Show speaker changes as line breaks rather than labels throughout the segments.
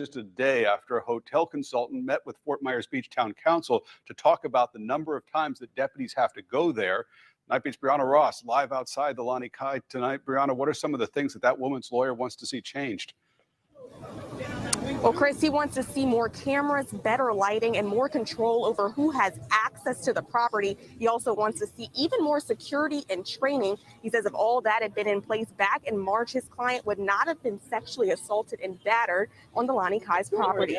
just a day after a hotel consultant met with Fort Myers Beach Town Council to talk about the number of times that deputies have to go there. Night Beat's Brianna Ross live outside the Lani Kai tonight. Brianna, what are some of the things that woman's lawyer wants to see changed?
Well, Chris, he wants to see more cameras, better lighting, and more control over who has access to the property. He also wants to see even more security and training. He says if all that had been in place back in March, his client would not have been sexually assaulted and battered on the Lani Kai's property.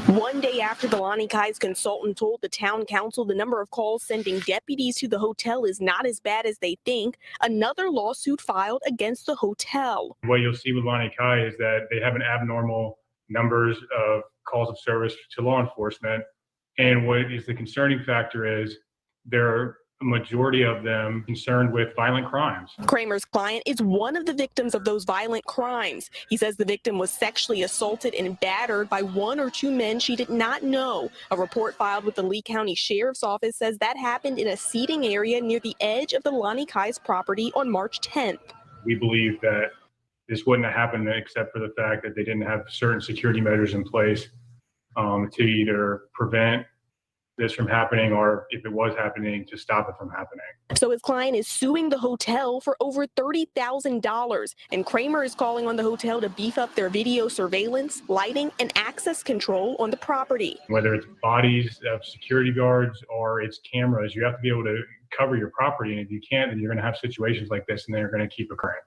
One day after the Lani Kai's consultant told the town council the number of calls sending deputies to the hotel is not as bad as they think, another lawsuit filed against the hotel.
What you'll see with Lani Kai is that they have an abnormal numbers of calls of service to law enforcement. And what is the concerning factor is there are a majority of them concerned with violent crimes.
Kramer's client is one of the victims of those violent crimes. He says the victim was sexually assaulted and battered by one or two men she did not know. A report filed with the Lee County Sheriff's Office says that happened in a seating area near the edge of the Lani Kai's property on March 10th.
We believe that this wouldn't have happened except for the fact that they didn't have certain security measures in place to either prevent this from happening or, if it was happening, to stop it from happening.
So his client is suing the hotel for over $30,000, and Kramer is calling on the hotel to beef up their video surveillance, lighting, and access control on the property.
Whether it's bodies of security guards or it's cameras, you have to be able to cover your property, and if you can't, then you're going to have situations like this, and they're going to keep occurring.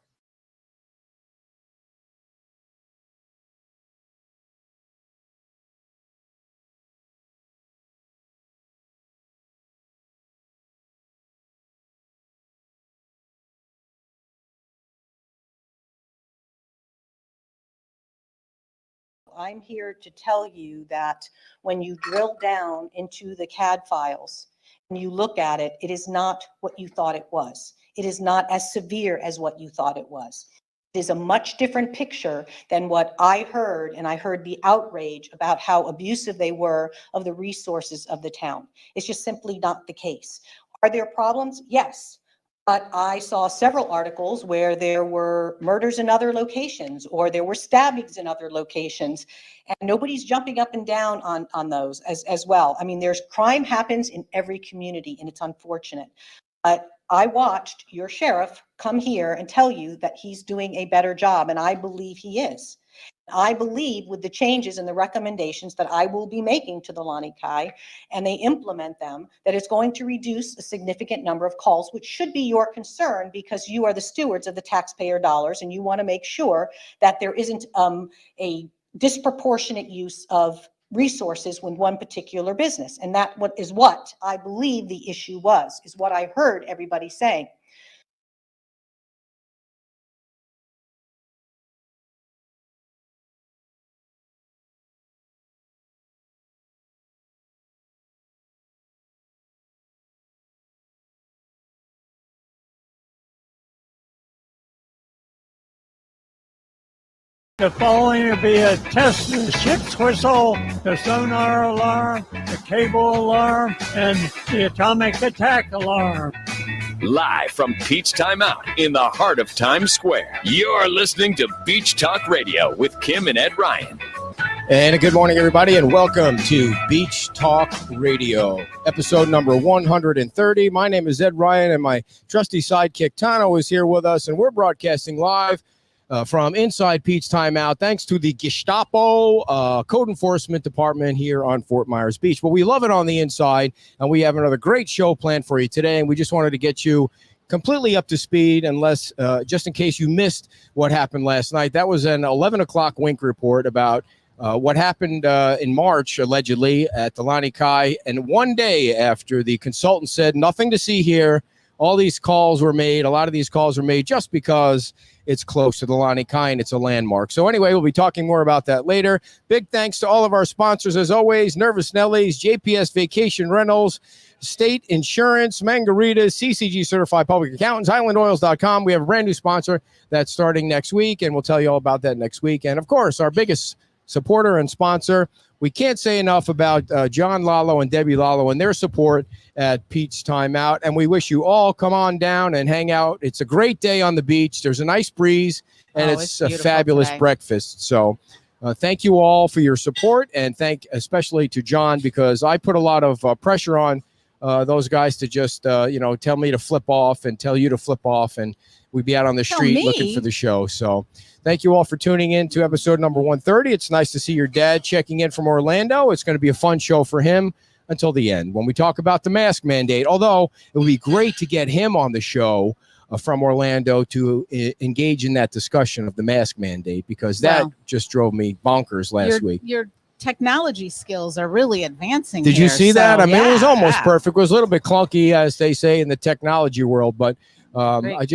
I'm here to tell you that when you drill down into the CAD files and you look at it, it is not what you thought it was. It is not as severe as what you thought it was. It is a much different picture than what I heard, and I heard the outrage about how abusive they were of the resources of the town. It's just simply not the case. Are there problems? Yes. But I saw several articles where there were murders in other locations or there were stabbings in other locations, and nobody's jumping up and down on those as well. I mean, there's crime happens in every community, and it's unfortunate. But I watched your sheriff come here and tell you that he's doing a better job, and I believe he is. I believe with the changes and the recommendations that I will be making to the Lani Kai, and they implement them, that it's going to reduce a significant number of calls, which should be your concern because you are the stewards of the taxpayer dollars and you want to make sure that there isn't a disproportionate use of resources with one particular business. And that is what I believe the issue was, is what I heard everybody saying.
The following will be a test of the ship's whistle, the sonar alarm, the cable alarm, and the atomic attack alarm.
Live from Beach Time Out in the heart of Times Square, you're listening to Beach Talk Radio with Kim and Ed Ryan.
And a good morning, everybody, and welcome to Beach Talk Radio, episode number 130. My name is Ed Ryan, and my trusty sidekick, Tano, is here with us, and we're broadcasting live from inside Peach Timeout, thanks to the Gestapo Code Enforcement Department here on Fort Myers Beach. But we love it on the inside, and we have another great show planned for you today, and we just wanted to get you completely up to speed, unless just in case you missed what happened last night. That was an 11 o'clock Wink report about what happened in March, allegedly, at the Lani Kai, and one day after the consultant said, nothing to see here, all these calls were made. A lot of these calls were made just because it's close to the Lani Kai and it's a landmark. So anyway, we'll be talking more about that later. Big thanks to all of our sponsors, as always, Nervous Nellies, JPS Vacation Rentals, State Insurance, Mangaritas, CCG Certified Public Accountants, HighlandOils.com. We have a brand new sponsor that's starting next week, and we'll tell you all about that next week. And, of course, our biggest supporter and sponsor, we can't say enough about John Lalo and Debbie Lalo and their support at Peach Timeout. And we wish you all come on down and hang out. It's a great day on the beach. There's a nice breeze, and it's a fabulous breakfast. So thank you all for your support, and thank especially to John, because I put a lot of pressure on those guys to just tell me to flip off and tell you to flip off, and we'd be out on the street looking for the show. So thank you all for tuning in to episode number 130. It's nice to see your dad checking in from Orlando. It's going to be a fun show for him until the end when we talk about the mask mandate, although it would be great to get him on the show from Orlando to engage in that discussion of the mask mandate, because that just drove me bonkers last week.
Your technology skills are really advancing.
Did you see that?
So,
I mean, it was almost
yeah.
perfect. It was a little bit clunky, as they say in the technology world, but I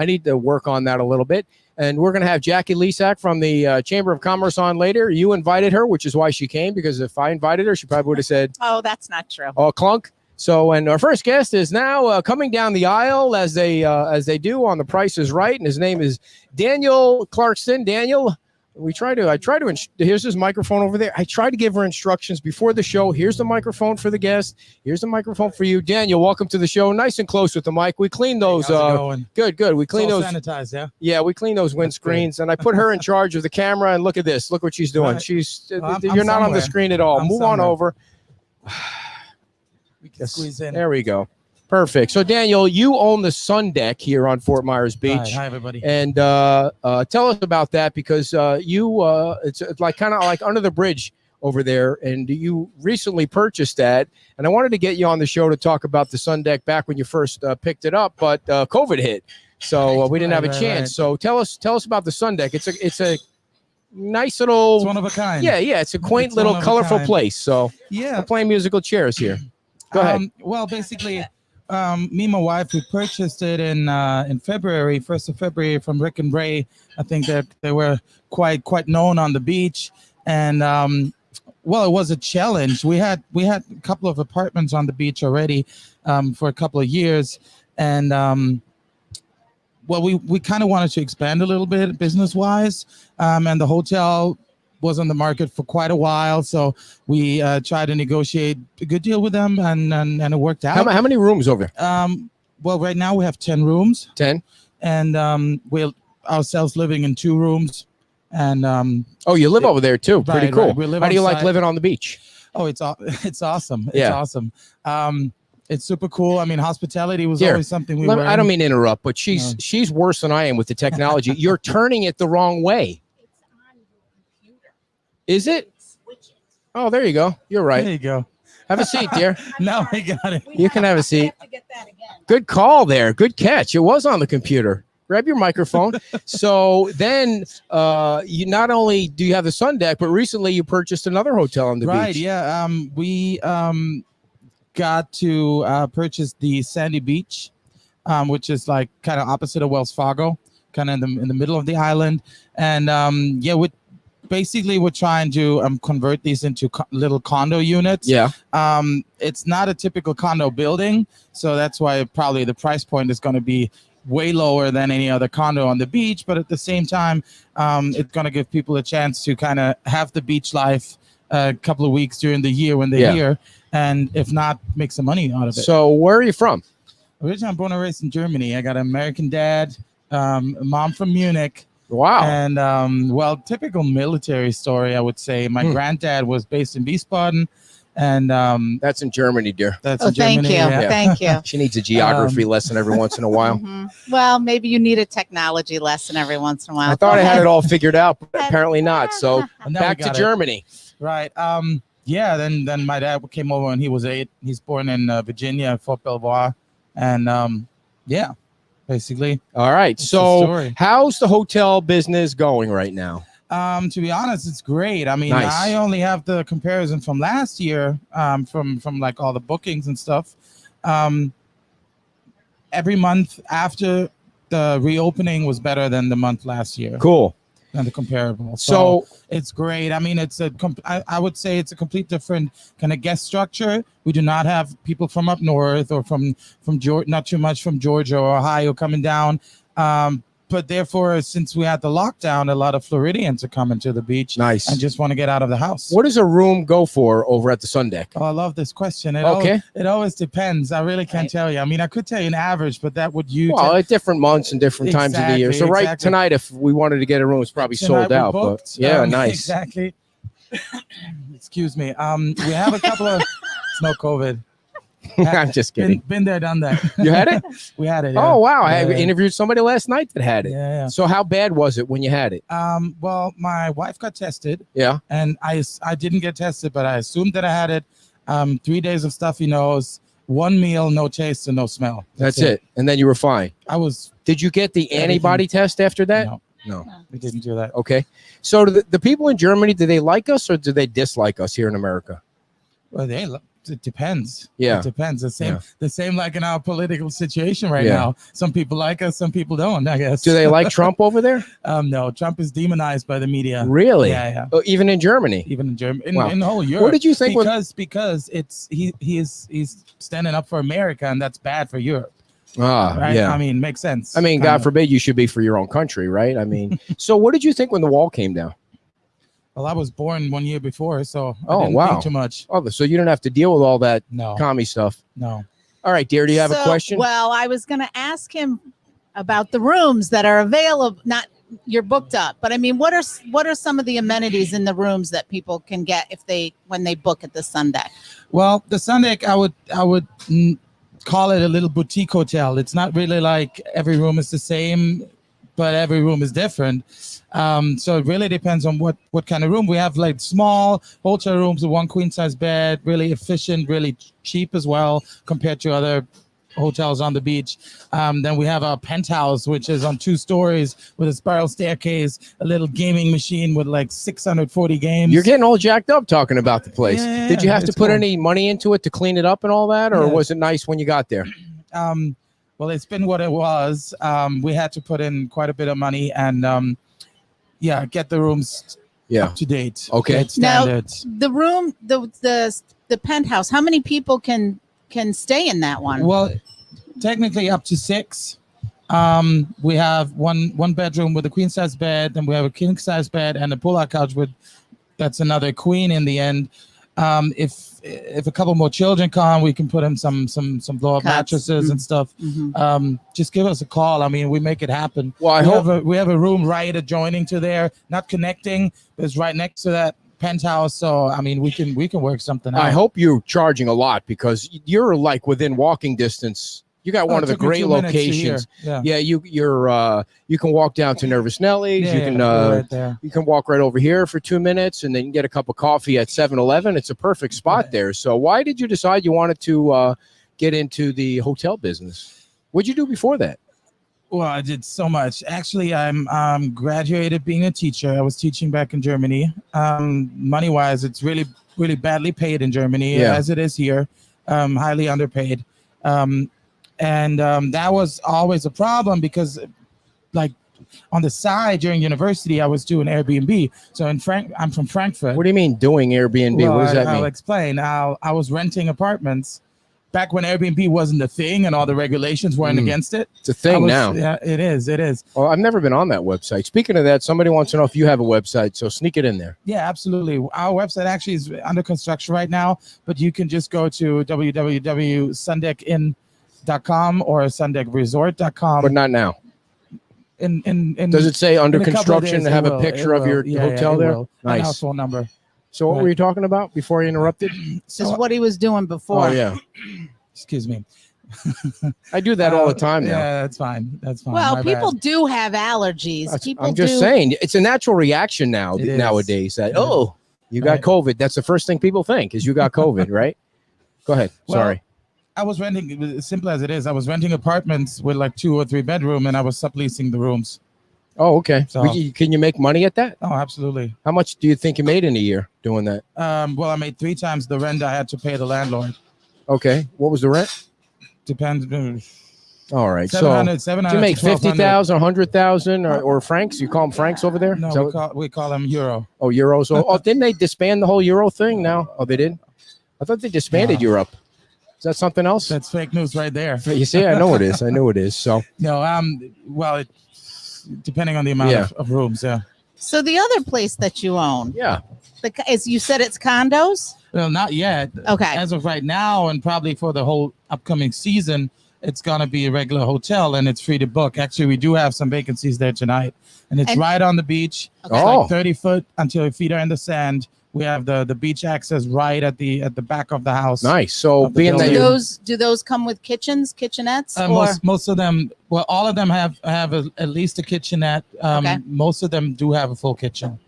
need to work on that a little bit. And we're going to have Jackie Lisak from the Chamber of Commerce on later. You invited her, which is why she came, because if I invited her, she probably would have said,
Oh, that's not true.
"Oh, clunk." So, and our first guest is now coming down the aisle as they do on The Price is Right, and his name is Daniel Clarkson. Daniel, here's his microphone over there. I try to give her instructions before the show. Here's the microphone for the guest. Here's the microphone for you. Daniel, welcome to the show. Nice and close with the mic. We clean those. Good. We clean those.
Sanitized, yeah.
Yeah, we clean those windscreens, and I put her in charge of the camera. And look at this. Look what she's doing.
Right.
You're not on the screen at all. Move on over.
We can squeeze in.
There we go. Perfect. So, Daniel, you own the Sun Deck here on Fort Myers Beach.
Right. Hi, everybody.
And tell us about that, because it's like kind of like under the bridge over there, and you recently purchased that. And I wanted to get you on the show to talk about the Sun Deck back when you first picked it up, but COVID hit, so we didn't have a chance. So tell us about the Sun Deck. It's a nice little.
It's one of a kind.
Yeah. It's a quaint little colorful place. So
Yeah.
we're playing musical chairs here. Go ahead.
Well, basically, me and my wife, we purchased it in February, 1st of February, from Rick and Ray. I think that they were quite known on the beach, and well, it was a challenge. We had a couple of apartments on the beach already for a couple of years, and well, we kind of wanted to expand a little bit business wise, and the hotel was on the market for quite a while, so we tried to negotiate a good deal with them, and it worked out.
How many rooms over there?
Well, right now we have 10 rooms.
10?
And we're ourselves living in 2 rooms. And
oh, you live over there too. Pretty
right,
cool.
right. We live
How do you
on
like
site.
living on the beach?
Oh, it's awesome. It's
Yeah.
awesome. It's super cool. I mean, hospitality was
Here,
always something we were.
I don't mean to interrupt, but she's worse than I am with the technology. You're turning it the wrong way. Is it? Oh, there you go. You're right.
There you go.
Have a seat, dear.
No, I got it.
You can have a seat. Good call there. Good catch. It was on the computer. Grab your microphone. So then you not only do you have the Sun Deck, but recently you purchased another hotel on the
Right.
beach.
Yeah. We got to purchase the Sandy Beach, which is like kind of opposite of Wells Fargo, kind of in the middle of the island. And we're trying to convert these into little condo units.
Yeah.
It's not a typical condo building, so that's why probably the price point is going to be way lower than any other condo on the beach. But at the same time, it's going to give people a chance to kind of have the beach life a couple of weeks during the year when they're here, and if not, make some money out of it.
So where are you from?
Originally, I'm born and raised in Germany. I got an American dad, a mom from Munich.
Wow.
And well, typical military story, I would say. My granddad was based in Wiesbaden, and
that's in Germany, dear.
That's
Oh,
in Germany.
thank you.
Yeah.
Thank you.
She needs a geography lesson every once in a while.
Mhm. Well, maybe you need a technology lesson every once in a while.
I thought I had it all figured out, but apparently not. So
And now
back
we
to
got it.
Germany.
Right. Yeah. Then my dad came over when he was 8. He's born in Virginia, Fort Belvoir, and yeah, basically.
All right.
That's the
So
story.
how's the hotel business going right now?
To be honest, it's great. I mean,
Nice.
I only have the comparison from last year, from like all the bookings and stuff. Every month after the reopening was better than the month last year.
Cool.
Than the comparable.
So
it's great. I mean, I would say it's a complete different kind of guest structure. We do not have people from up north or from Georgia, not too much from Georgia or Ohio coming down. but therefore, since we had the lockdown, a lot of Floridians are coming to the beach
Nice.
and just want to get out of the house.
What does a room go for over at the Sun Deck?
Oh, I love this question.
Okay.
It always depends. I really can't tell you. I mean, I could tell you an average, but that would you.
Well, at different months and different times of the year. So right
Exactly.
tonight, if we wanted to get a room, it's probably
Tonight
sold
we're
out. But
booked.
yeah, nice.
Exactly. Excuse me. We have a couple of. It's no COVID.
I'm just kidding.
Been there, done that.
You had it?
We had it. Yeah.
Oh wow! I
Yeah.
interviewed somebody last night that had it.
Yeah.
So how bad was it when you had it?
Well, my wife got tested,
Yeah.
and I didn't get tested, but I assumed that I had it. 3 days of stuffy nose, one meal, no taste and no smell.
That's it. And then you were fine.
I was.
Did you get the
Everything.
antibody test after that?
No,
No.
we didn't do that.
Okay. So do the people in Germany, do they like us or do they dislike us here in America?
Well, it depends.
Yeah.
It depends. The same.
Yeah.
The same like in our political situation right
Yeah.
now. Some people like us, some people don't. I guess.
Do they like Trump over there?
No, Trump is demonized by the media.
Really?
Yeah.
Oh, even in Germany?
Even in Germany,
Wow.
in the whole Europe.
What did you think when-
Because he's standing up for America, and that's bad for Europe.
Right?
I mean, makes sense.
I mean,
Kinda.
God forbid you should be for your own country, right? I mean, so what did you think when the wall came down?
Well, I was born 1 year before, so
Oh,
I didn't
wow.
think too much.
Oh, so you didn't have to deal with all that
No,
commie stuff.
no.
All right, dear, do you have a question?
Well, I was going to ask him about the rooms that are available. Not you're booked up, but I mean, what are some of the amenities in the rooms that people can get when they book at the Sun Deck?
Well, the Sun Deck, I would call it a little boutique hotel. It's not really like every room is the same, but every room is different. So it really depends on what kind of room. We have like small hotel rooms with one queen size bed, really efficient, really cheap as well compared to other hotels on the beach. Then we have our penthouse, which is on 2 stories with a spiral staircase, a little gaming machine with like 640 games.
You're getting all jacked up talking about the place.
Yeah,
Did you have to
it's
put
cool.
any money into it to clean it up and all that, or
Yeah.
was it nice when you got there?
Well, it's been what it was. We had to put in quite a bit of money and get the rooms
Yeah.
up to date.
Okay.
Get
Now,
standards.
the room, the penthouse. How many people can stay in that one?
Well, technically up to 6. We have one bedroom with a queen size bed, and we have a king size bed and a pull-out couch that's another queen in the end. If a couple more children come, we can put in some blow-up
Cots.
mattresses and stuff.
Mhm.
Just give us a call. I mean, we make it happen.
Well, I hope.
We have a room right adjoining to there, not connecting, but it's right next to that penthouse. So I mean, we can work something out.
I hope you're charging a lot because you're like within walking distance. You got one
it
of the
took me
great
2 minutes to here.
locations.
Yeah.
Yeah, you can walk down to Nervous Nelly's.
Yeah,
You can
we're right there.
you can walk right over here for 2 minutes, and then you can get a cup of coffee at 7-Eleven. It's a perfect spot
Right.
there. So why did you decide you wanted to get into the hotel business? What'd you do before that?
Well, I did so much. Actually, I'm graduated being a teacher. I was teaching back in Germany. Money wise, it's really, really badly paid in Germany,
Yeah.
as it is here. Highly underpaid. And that was always a problem because, like, on the side during university, I was doing Airbnb. So I'm from Frankfurt.
What do you mean doing Airbnb?
Well,
What does that
I'll
mean?
explain. I was renting apartments back when Airbnb wasn't a thing and all the regulations weren't against it.
It's a thing now.
Yeah, it is. It is.
Well, I've never been on that website. Speaking of that, somebody wants to know if you have a website, so sneak it in there.
Yeah, absolutely. Our website actually is under construction right now, but you can just go to www.sundeckin.com or sundekresort.com.
But not now.
in
Does it say under
in a couple of
construction
days
to
it
have a
will,
picture
it
of your
will. Yeah,
hotel
it
there?
will. And our
Nice.
phone number.
So what
Right.
were you talking about before I interrupted?
Just what he was doing before.
Oh yeah,
Excuse me.
I do that all the time now.
Yeah, that's fine. That's fine.
Well,
My
people
bad.
do have allergies.
That's-
People
I'm just
do.
saying, it's a natural reaction now
It is.
nowadays. That
Yeah.
oh, you got
Right.
COVID. That's the first thing people think is you got COVID, right? Go ahead.
Well,
Sorry.
I was renting, as simple as it is, I was renting apartments with like 2 or 3 bedroom, and I was subleasing the rooms.
Oh, okay.
So-
Can you make money at that?
Oh, absolutely.
How much do you think you made in a year doing that?
Well, I made 3 times the rent I had to pay the landlord.
Okay. What was the rent?
Depends.
All right.
700,
So do you make 50,000, 100,000 or francs? You call them francs over there?
No,
Is that
we
what-
call them euro.
oh, euros. Oh, didn't they disband the whole euro thing now? Oh, they did? I thought they disbanded
No.
Europe. Is that something else?
That's fake news right there.
You see, I know it is. I know it is. So
No, well, depending on the amount
Yeah.
of rooms. Yeah.
So the other place that you own,
Yeah.
you said it's condos?
Well, not yet.
Okay.
As of right now, and probably for the whole upcoming season, it's gonna be a regular hotel, and it's free to book. Actually, we do have some vacancies there tonight, and it's
And-
right on the beach.
Okay.
It's
Oh.
like 30 foot until your feet are in the sand. We have the beach access right at the back of the house.
Nice. So
Of the
being that
building.
you
Do those come with kitchenettes? or
Most of them, well, all of them have at least a kitchenette.
Okay.
Most of them do have a full kitchen,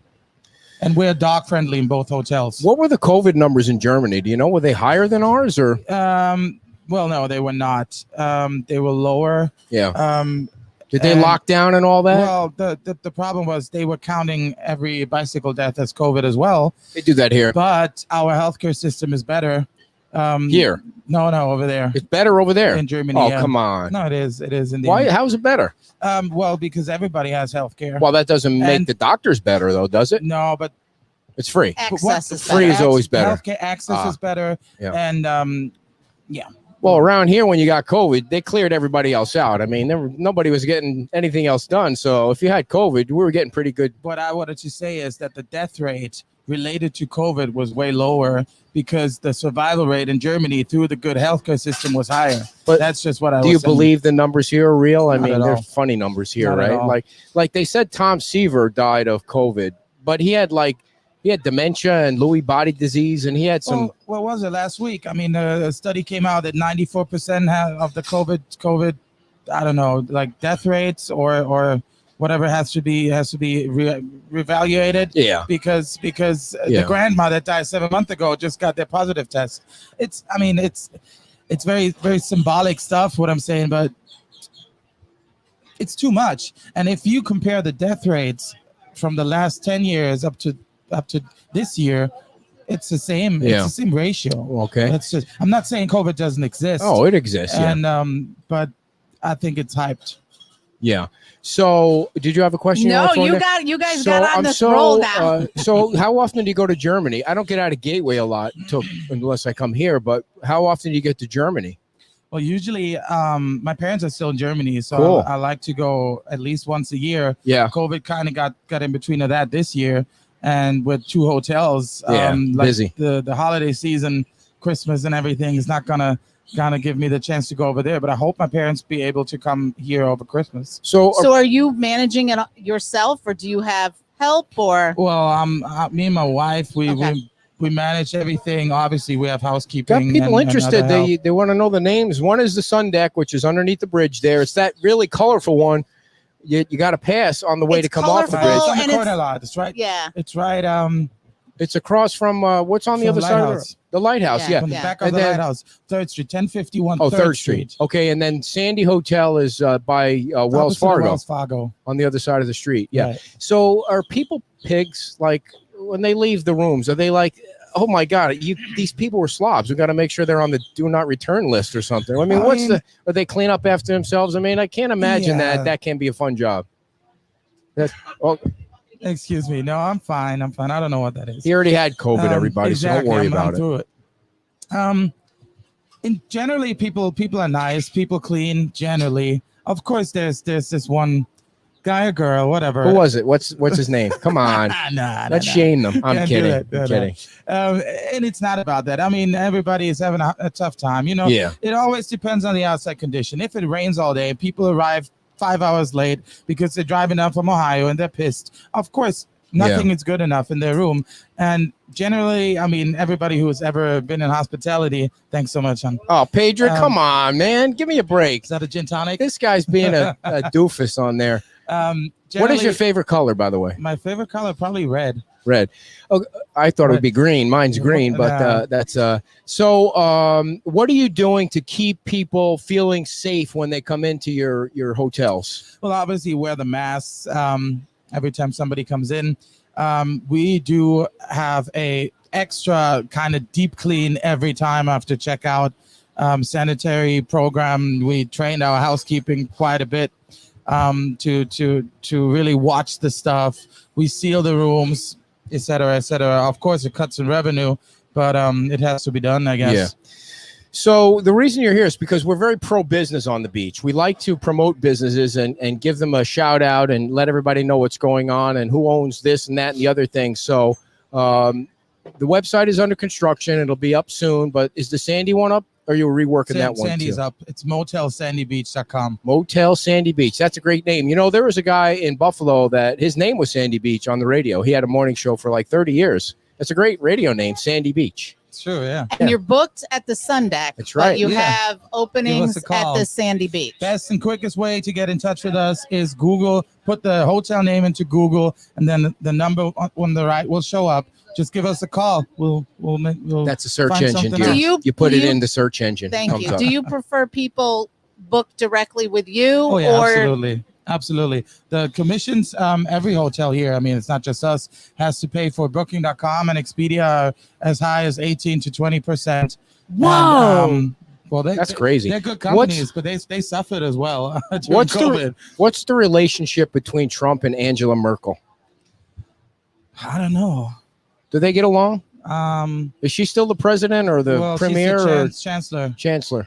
and we're dog friendly in both hotels.
what were the COVID numbers in Germany? Do you know, were they higher than ours or?
Well, no, they were not. They were lower.
Yeah. Did they
and-
lock down and all that?
Well, the problem was they were counting every bicycle death as COVID as well.
They do that here.
But our healthcare system is better.
Here.
No, over there
It's better over there.
in Germany.
Oh,
yeah.
come on.
No, it is. It is indeed.
Why? How's it better?
Well, because everybody has healthcare.
Well, that doesn't make
And-
the doctors better, though, does it?
No, but
It's free.
access is
free
better.
is always better.
Healthcare access
Ah,
is better,
yeah.
and
Well, around here, when you got COVID, they cleared everybody else out. I mean, nobody was getting anything else done. So if you had COVID, we were getting pretty good.
what I wanted to say is that the death rate related to COVID was way lower because the survival rate in Germany through the good healthcare system was higher.
But
That's just what I
Do you
was saying.
believe the numbers here are real? I
Not
mean,
at
they're
all.
funny numbers here,
Not at
right?
all.
Like they said, Tom Seaver died of COVID, but he had dementia and Lewy body disease, and he had some.
Well, what was it last week? I mean, a study came out that 94% of the COVID, I don't know, like death rates or whatever has to be reevaluated.
Yeah.
Because
Yeah.
the grandma that died 7 months ago just got their positive test. It's very, very symbolic stuff, what I'm saying, but it's too much. And if you compare the death rates from the last 10 years up to this year, it's the same.
Yeah.
It's the same ratio.
Okay.
It's just, I'm not saying COVID doesn't exist.
Oh, it exists. Yeah.
and but I think it's hyped.
Yeah. So, did you have a question?
No,
wanna throw in there?
you guys
So
got on
I'm
this
so,
roll now.
so how often do you go to Germany? I don't get out of Gateway a lot unless I come here, but how often do you get to Germany?
Well, usually, my parents are still in Germany, so
Cool.
I like to go at least once a year.
Yeah.
COVID kind of got in between of that this year, and with 2 hotels,
Yeah,
like
busy.
The holiday season, Christmas and everything is not gonna give me the chance to go over there. But I hope my parents be able to come here over Christmas.
So,
So are you managing it yourself, or do you have help, or?
Well, me and my wife,
Okay.
we manage everything. Obviously, we have
got
housekeeping.
people
and
interested.
other help.
They want to know the names. One is the Sun Deck, which is underneath the bridge there. It's that really colorful one. You got to pass on the way
It's
to come off the
Right,
bridge.
it's on
and
the
it's-
corner lot. It's right.
Yeah.
It's right.
It's across from what's on the
From
other side of
Lighthouse.
the lighthouse.
Yeah.
Yeah.
From the back of
And
the
then-
lighthouse, 3rd Street, 1051
Oh, 3rd Street. Okay, and then Sandy Hotel is by Wells
Opposite of
Fargo
Wells Fargo.
on the other side of the street. Yeah.
Right.
So are people pigs? Like when they leave the rooms, are they like, oh my God, these people were slobs. We got to make sure they're on the do not return list or something. I mean, are they clean up after themselves? I mean, I can't imagine
Yeah.
that can be a fun job. That's, well,
Excuse me. No, I'm fine. I don't know what that is.
he already had COVID, everybody, so
exactly.
don't worry
I'm
about it.
through it. In generally, people are nice. People clean. Generally, of course, there's this one guy or girl, whatever.
Who was it? What's his name? Come on.
Nah,
Let's shame them. I'm
Can't do
kidding.
that.
I'm
No, no.
kidding.
And it's not about that. I mean, everybody is having a tough time. You know,
Yeah.
it always depends on the outside condition. If it rains all day, people arrive 5 hours late because they're driving up from Ohio and they're pissed. Of course, nothing is good enough in their room. And generally, I mean, everybody who has ever been in hospitality, thanks so much, hon.
Oh, Pedro,
Um,
come on, man. Give me a break.
Is that a gin tonic?
This guy's being a doofus on there. What is your
Generally,
favorite color, by the way?
My favorite color? Probably red.
Red. Oh, I thought it would
Red.
be green. Mine's green, but
No.
that's so. What are you doing to keep people feeling safe when they come into your hotels?
Well, obviously, wear the masks every time somebody comes in. We do have a extra kind of deep clean every time after checkout. Sanitary program. We trained our housekeeping quite a bit to really watch the stuff. We seal the rooms, et cetera, et cetera. Of course, it cuts in revenue, but it has to be done, I guess.
So the reason you're here is because we're very pro-business on the beach. We like to promote businesses and give them a shout out and let everybody know what's going on and who owns this and that and the other thing. So the website is under construction. It'll be up soon. But is the Sandy one up? Or are you reworking that one
Sandy's
too?
up. It's motelsandybeach.com.
Motel Sandy Beach. That's a great name. You know, there was a guy in Buffalo that his name was Sandy Beach on the radio. He had a morning show for like 30 years. That's a great radio name, Sandy Beach.
It's true, yeah.
And you're booked at the Sun Deck.
That's right.
But you
Yeah.
have openings at
call.
the Sandy Beach.
Best and quickest way to get in touch with us is Google. Put the hotel name into Google, and then the number on the right will show up. Just give us a call. We'll
That's a search
find
engine,
something
dear.
else.
You put
do
it
you-
in the search engine.
Thank
Comes
you.
up.
Do you prefer people book directly with you
Oh yeah,
or
absolutely. The commissions, every hotel here, I mean, it's not just us, has to pay for Booking.com and Expedia are as high as 18 to 20%.
Whoa.
And, well,
That's crazy.
They're good companies, but they suffered as well during
What's
COVID.
what's the relationship between Trump and Angela Merkel?
I don't know.
Do they get along?
Um,
Is she still the president or the
well,
premier
she's the
or
chancellor.
chancellor?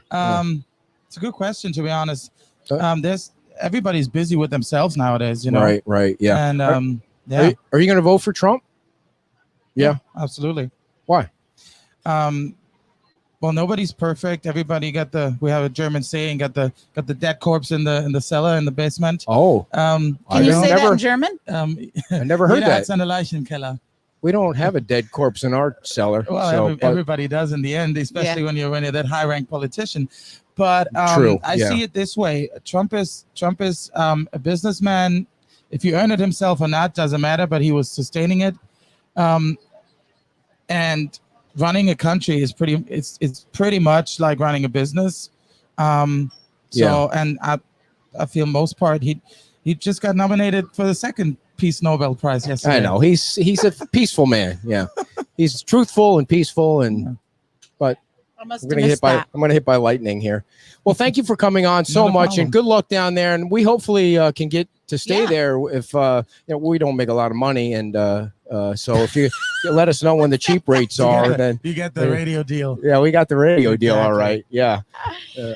It's a good question, to be honest.
Uh,
There's everybody's busy with themselves nowadays, you know.
Right, yeah.
And
Are
yeah,
you going to vote for Trump? Yeah.
absolutely.
Why?
Well, nobody's perfect. Everybody we have a German saying, got the dead corpse in the cellar, in the basement.
Oh,
can you say that in German?
I never heard that.
It's in the Leichenkeller.
We don't have a dead corpse in our cellar.
Well,
so, but-
everybody does in the end, especially when you're that high ranked politician. But
True,
I
yeah.
see it this way: Trump is a businessman. If he earned it himself or not doesn't matter, but he was sustaining it. And running a country is it's pretty much like running a business. And I feel most part he just got nominated for the second Peace Nobel Prize yesterday.
I know he's a peaceful man. Yeah, he's truthful and peaceful, and but
I must
I'm
have
gonna
missed that.
I'm gonna hit by lightning here. Well, thank you for coming on so
Not a
much,
problem.
and good luck down there. And we hopefully can get to stay
Yeah.
there if we don't make a lot of money, and so if you let us know when the cheap rates are, then
You get the radio deal.
yeah, we got the radio deal. All
Exactly.
right, yeah.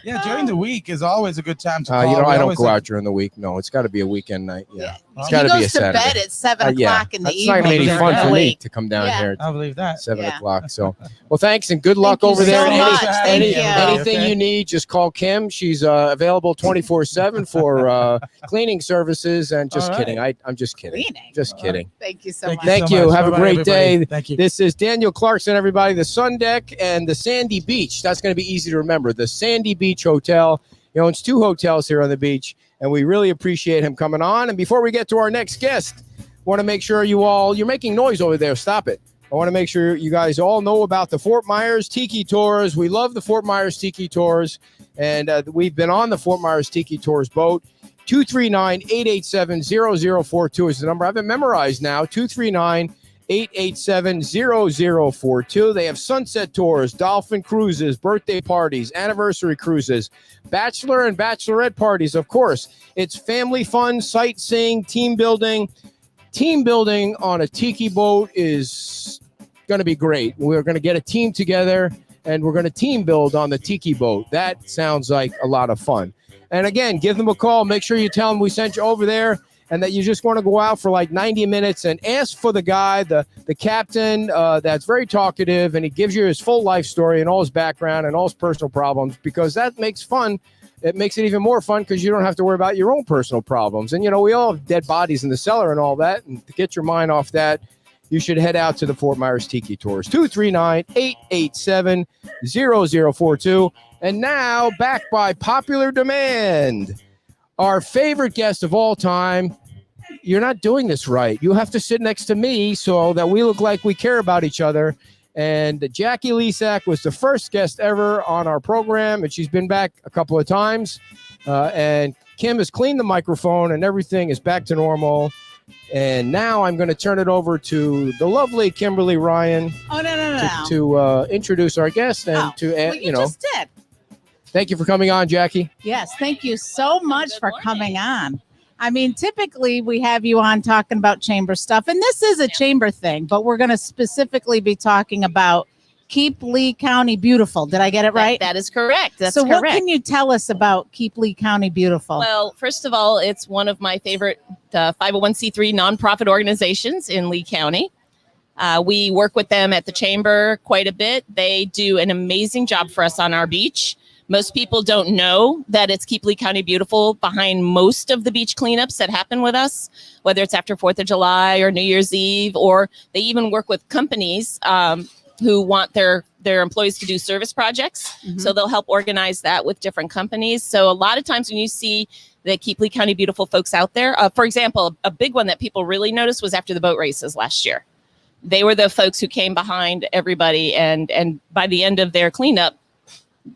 Yeah, during the week is always a good time to call.
You know,
We
I don't
always
go
have-
out during the week. No, it's got to be a weekend night. Yeah, it's
He
got to be a
goes to
Saturday.
bed at 7
Yeah,
o'clock in the
that's
evening.
not gonna be any
during
fun
the
for me
week.
to come down
Yeah.
here.
I believe that.
7
Yeah.
o'clock. So, well, thanks and good luck
Thank
over
you
there.
so much. Thank you.
Anything
Okay.
you need, just call Kim. She's available 24/7 for cleaning services. And just
All right.
kidding. I'm just kidding.
Cleaning.
Just kidding.
Thank you so
Thank
much.
you.
Thank
so
you.
much.
Have a
Bye-bye,
great
everybody.
day.
Thank you.
This is Daniel Clarkson, everybody. The Sun Deck and the Sandy Beach. That's going to be easy to remember. The Sandy Beach Hotel. He owns 2 hotels here on the beach, and we really appreciate him coming on. And before we get to our next guest, want to make sure you're making noise over there. Stop it. I want to make sure you guys all know about the Fort Myers Tiki Tours. We love the Fort Myers Tiki Tours, and we've been on the Fort Myers Tiki Tours boat. 239-887-0042 is the number. I have it memorized now. 239-887-0042. They have sunset tours, dolphin cruises, birthday parties, anniversary cruises, bachelor and bachelorette parties, of course. It's family fun, sightseeing, team building. Team building on a tiki boat is going to be great. We're going to get a team together, and we're going to team build on the tiki boat. That sounds like a lot of fun. And again, give them a call. Make sure you tell them we sent you over there and that you just want to go out for like 90 minutes and ask for the guy, the captain that's very talkative, and he gives you his full life story and all his background and all his personal problems, because that makes fun. It makes it even more fun because you don't have to worry about your own personal problems. And, you know, we all have dead bodies in the cellar and all that. And to get your mind off that, you should head out to the Fort Myers Tiki Tours. 239-887-0042. And now, back by popular demand, our favorite guest of all time. You're not doing this right. You have to sit next to me so that we look like we care about each other. And Jackie Lisak was the first guest ever on our program, and she's been back a couple of times. And Kim has cleaned the microphone, and everything is back to normal. And now I'm going to turn it over to the lovely Kimberly Ryan
Oh, no.
to introduce our guest and
Oh,
to,
well, you just did.
thank you for coming on, Jackie.
Yes, thank you so much for coming on. I mean, typically we have you on talking about chamber stuff, and this is a chamber thing, but we're going to specifically be talking about Keep Lee County Beautiful. Did I get it right?
That is correct. That's
so
correct.
what can you tell us about Keep Lee County Beautiful?
Well, first of all, it's one of my favorite 501c3 nonprofit organizations in Lee County. We work with them at the chamber quite a bit. They do an amazing job for us on our beach. Most people don't know that it's Keep Lee County Beautiful behind most of the beach cleanups that happen with us, whether it's after 4th of July or New Year's Eve, or they even work with companies who want their employees to do service projects. So they'll help organize that with different companies. So a lot of times when you see the Keep Lee County Beautiful folks out there, for example, a big one that people really noticed was after the boat races last year. They were the folks who came behind everybody, and by the end of their cleanup,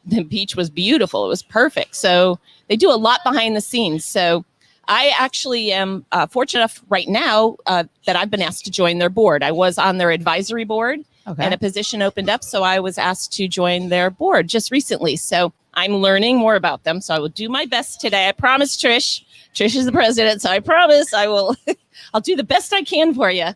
the beach was beautiful. It was perfect. So they do a lot behind the scenes. So I actually am fortunate enough right now that I've been asked to join their board. I was on their advisory board, and a position opened up. So I was asked to join their board just recently. So I'm learning more about them. So I will do my best today. I promise, Trish. Trish is the president. So I promise I will. I'll do the best I can for you.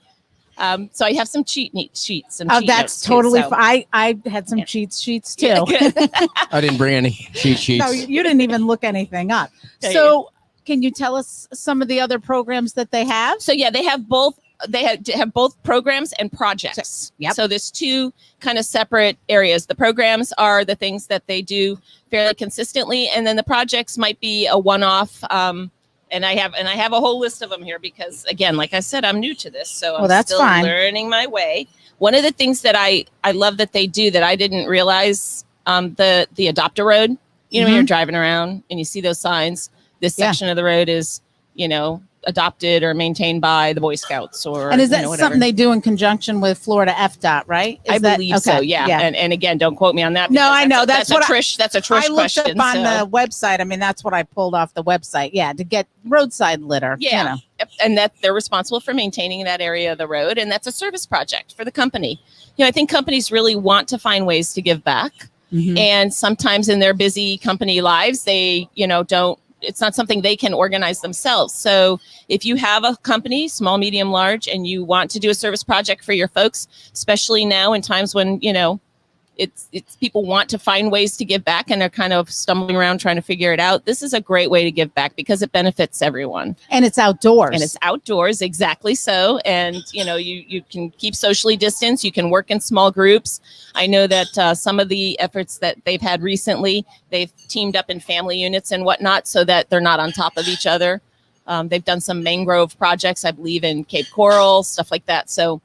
So I have some sheets.
Oh, that's totally fine. I had some cheat sheets too.
I didn't bring any cheat sheets.
No, you didn't even look anything up. So can you tell us some of the other programs that they have?
So yeah, they have both. They have both programs and projects.
Yep.
So there's two kind of separate areas. The programs are the things that they do fairly consistently, and then the projects might be a one-off. And I have a whole list of them here because, again, like I said, I'm new to this, so I'm
that's
still
fine.
learning my way. One of the things that I love that they do that I didn't realize, the Adopt a Road. You know, when you're driving around and you see those signs, this section of the road is, adopted or maintained by the Boy Scouts, or
And is that
whatever.
something they do in conjunction with Florida FDOT, right?
I believe so. Yeah. And again, don't quote me on that.
No,
because
I know. That's what
a Trish. That's a Trish
I looked
question.
up on the website. I mean, that's what I pulled off the website. Yeah, to get roadside litter.
Yeah.
You know.
Yep. And that they're responsible for maintaining that area of the road, and that's a service project for the company. I think companies really want to find ways to give back, and sometimes in their busy company lives, they don't. It's not something they can organize themselves. So if you have a company, small, medium, large, and you want to do a service project for your folks, especially now in times when, it's people want to find ways to give back and they're kind of stumbling around trying to figure it out. This is a great way to give back because it benefits everyone.
And it's outdoors.
And it's outdoors, exactly so. And, you can keep socially distanced. You can work in small groups. I know that some of the efforts that they've had recently, they've teamed up in family units and whatnot so that they're not on top of each other. They've done some mangrove projects, I believe, in Cape Coral, stuff like that. So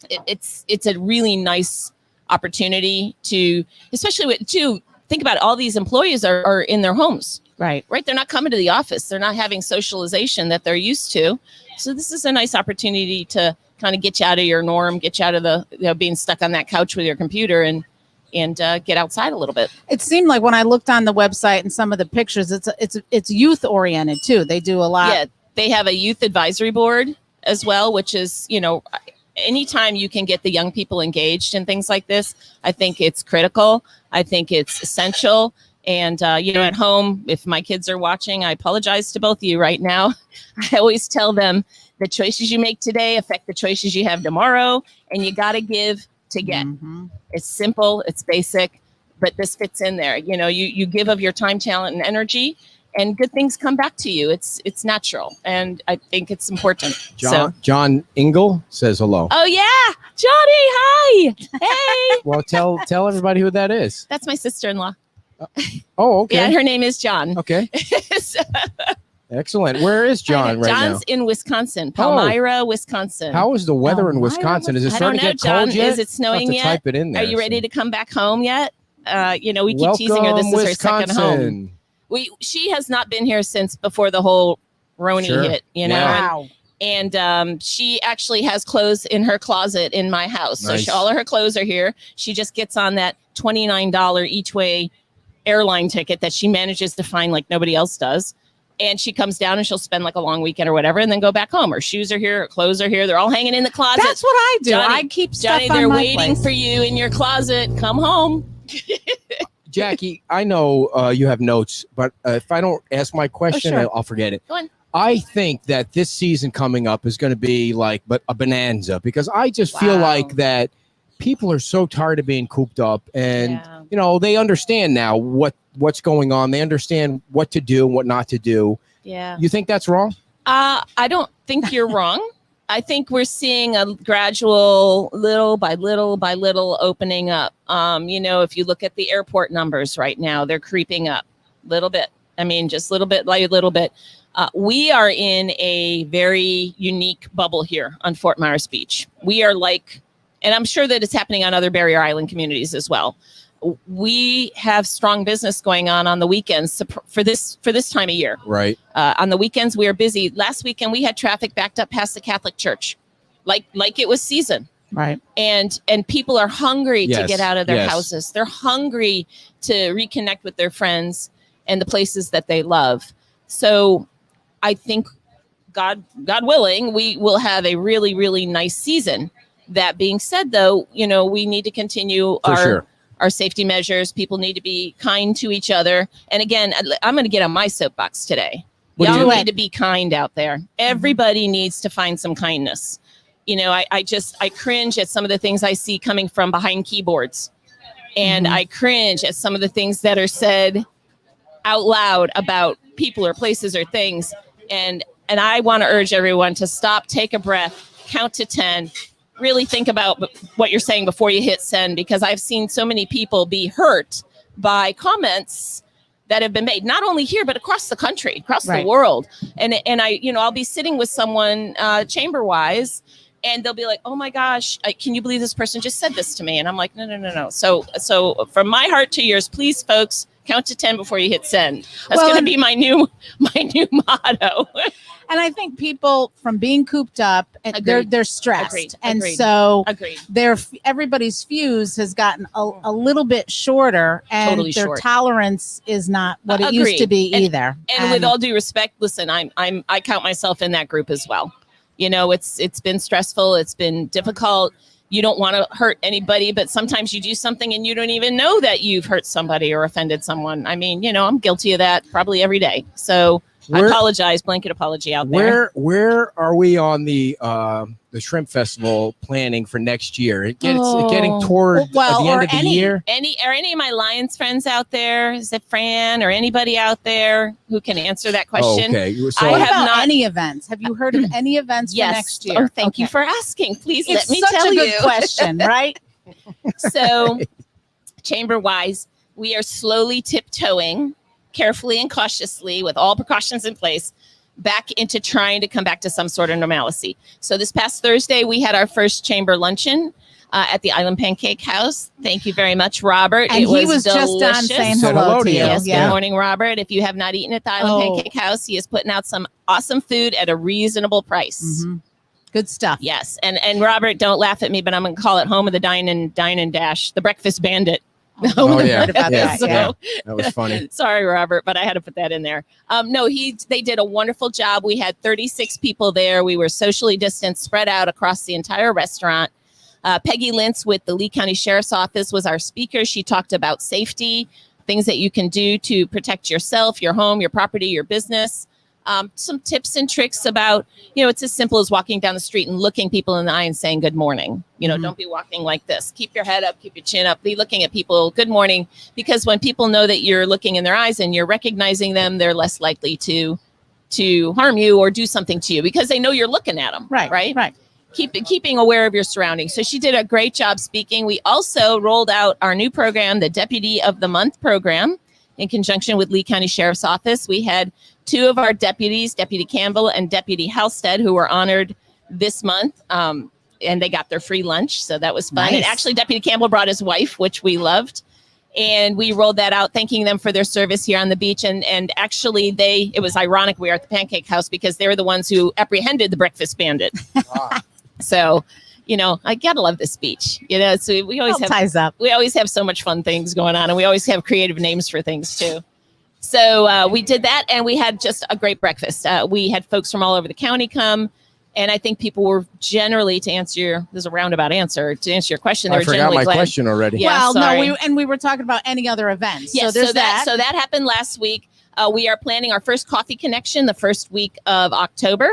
it's a really nice opportunity to, especially think about it, all these employees are in their homes. Right. They're not coming to the office. They're not having socialization that they're used to. So this is a nice opportunity to kind of get you out of your norm, get you out of the being stuck on that couch with your computer and get outside a little bit.
It seemed like when I looked on the website and some of the pictures, it's youth oriented too. They do a lot.
Yeah, they have a youth advisory board as well, which is, anytime you can get the young people engaged in things like this, I think it's critical. I think it's essential. And, at home, if my kids are watching, I apologize to both of you right now. I always tell them the choices you make today affect the choices you have tomorrow, and you got to give to get. It's simple, it's basic, but this fits in there. You give of your time, talent, and energy, and good things come back to you. It's natural, and I think it's important.
John Engel says hello.
Oh yeah, Johnny, hi, hey.
Well, tell everybody who that is.
That's my sister-in-law.
Oh, okay.
Yeah, her name is John.
Okay. Excellent. Where is John right
John's
now?
in Wisconsin, Palmyra, Wisconsin.
How is the weather in Wisconsin? Is it starting to get cold yet?
Is it snowing yet?
Type it in there.
Are you ready to come back home yet? We keep
Welcome,
teasing her. This is her second
Wisconsin.
home. She has not been here since before the whole Roni hit.
Wow.
And she actually has clothes in her closet in my house.
Nice.
So all of her clothes are here. She just gets on that $29 each way airline ticket that she manages to find like nobody else does. And she comes down and she'll spend like a long weekend or whatever and then go back home. Her shoes are here, her clothes are here. They're all hanging in the closet.
That's what I do.
Johnny,
I keep stuff
Johnny,
on
they're
my
waiting
place.
for you in your closet. Come home.
Jackie, I know you have notes, but if I don't ask my question,
sure.
I'll forget it.
Go on.
I think that this season coming up is going to be like a bonanza because I just feel
Wow.
like that people are so tired of being cooped up, and
Yeah.
you know, they understand now what's going on. They understand what to do and what not to do.
Yeah.
You think that's wrong?
I don't think you're wrong. I think we're seeing a gradual, little by little opening up. You know, if you look at the airport numbers right now, they're creeping up a little bit. I mean, just a little bit, like a little bit. We are in a very unique bubble here on Fort Myers Beach. We are like, and I'm sure that it's happening on other Barrier Island communities as well. We have strong business going on the weekends for this time of year.
Right.
On the weekends, we are busy. Last weekend, we had traffic backed up past the Catholic Church, like it was season.
Right.
And people are hungry to
Yes,
get out of their
yes.
houses. They're hungry to reconnect with their friends and the places that they love. So I think, God willing, we will have a really, really nice season. That being said, though, you know, we need to continue our safety measures. People need to be kind to each other. And again, I'm going to get on my soapbox today.
What do
Y'all
you-
need to be kind out there. Everybody needs to find some kindness. You know, I cringe at some of the things I see coming from behind keyboards. And I cringe at some of the things that are said out loud about people or places or things. And I want to urge everyone to stop, take a breath, count to 10, really think about what you're saying before you hit send, because I've seen so many people be hurt by comments that have been made, not only here, but across the country, across the world. And I, you know, I'll be sitting with someone chamber wise, and they'll be like, oh my gosh, can you believe this person just said this to me? And I'm like, no. So from my heart to yours, please, folks, count to 10 before you hit send. That's going to be my new motto.
And I think people, from being cooped up, they're
Agreed.
stressed,
Agreed.
and
Agreed.
so
Agreed.
everybody's fuse has gotten a little bit shorter, and
Totally
their
short.
tolerance is not what it used to
Agreed.
be
And-
either.
And with all due respect, listen, I count myself in that group as well. You know, it's been stressful. It's been difficult. You don't want to hurt anybody, but sometimes you do something and you don't even know that you've hurt somebody or offended someone. I mean, you know, I'm guilty of that probably every day. So I apologize, blanket apology out there.
Where are we on the Shrimp Festival planning for next year? It's getting toward the end of the year.
Are any of my Lions friends out there? Is it Fran or anybody out there who can answer that question?
Oh, okay. So
What
I have
about
not-
any events? Have you heard of any events
Yes.
for next year?
Oh, thank you for asking. Please
It's
let me
such
tell
a good
you.
question, right?
So, chamber wise, we are slowly tiptoeing carefully and cautiously with all precautions in place back into trying to come back to some sort of normalcy. So this past Thursday, we had our first chamber luncheon at the Island Pancake House. Thank you very much, Robert.
And
it
he
was
was just on
delicious.
saying
Said
hello to you.
Yes,
Yeah.
good morning, Robert. If you have not eaten at the Island
Oh.
Pancake House, he is putting out some awesome food at a reasonable price.
Mhm. Good stuff.
Yes, and Robert, don't laugh at me, but I'm going to call it home of the Dine and Dash, the Breakfast Bandit.
Oh, yeah.
Heard about
Yeah,
that,
So-
yeah.
that was funny.
Sorry, Robert, but I had to put that in there. No, they did a wonderful job. We had 36 people there. We were socially distanced, spread out across the entire restaurant. Peggy Lintz with the Lee County Sheriff's Office was our speaker. She talked about safety, things that you can do to protect yourself, your home, your property, your business. Some tips and tricks about, you know, it's as simple as walking down the street and looking people in the eye and saying good morning. You know, don't be walking like this. Keep your head up, keep your chin up, be looking at people, good morning. Because when people know that you're looking in their eyes and you're recognizing them, they're less likely to harm you or do something to you because they know you're looking at them. Right. Keeping aware of your surroundings. So she did a great job speaking. We also rolled out our new program, the Deputy of the Month program, in conjunction with Lee County Sheriff's Office. We had two of our deputies, Deputy Campbell and Deputy Halstead, who were honored this month. And they got their free lunch. So that was fun.
Nice.
And actually, Deputy Campbell brought his wife, which we loved. And we rolled that out, thanking them for their service here on the beach. And actually, it was ironic we were at the Pancake House because they were the ones who apprehended the Breakfast Bandit. So, you know, I gotta love this beach. You know, so we always
All ties up.
we always have so much fun things going on, and we always have creative names for things too. So we did that, and we had just a great breakfast. We had folks from all over the county come, and I think people were generally, there's a roundabout answer to answer your question. They
I
were
forgot
generally
my
glad.
question already.
Yeah,
well,
sorry.
no, we were talking about any other events.
Yes,
so there's that.
So that happened last week. We are planning our first coffee connection the first week of October.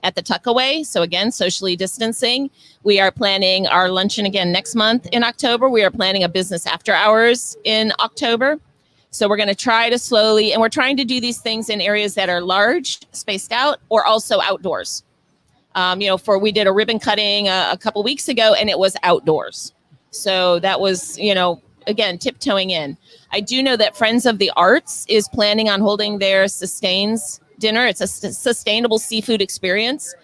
at the Tuckaway. So again, socially distancing. We are planning our luncheon again next month in October. We are planning a business after hours in October. So we're going to try to slowly, and we're trying to do these things in areas that are large, spaced out, or also outdoors. We did a ribbon cutting a couple weeks ago, and it was outdoors. So that was, again, tiptoeing in. I do know that Friends of the Arts is planning on holding their Sustains dinner. It's a sustainable seafood experience,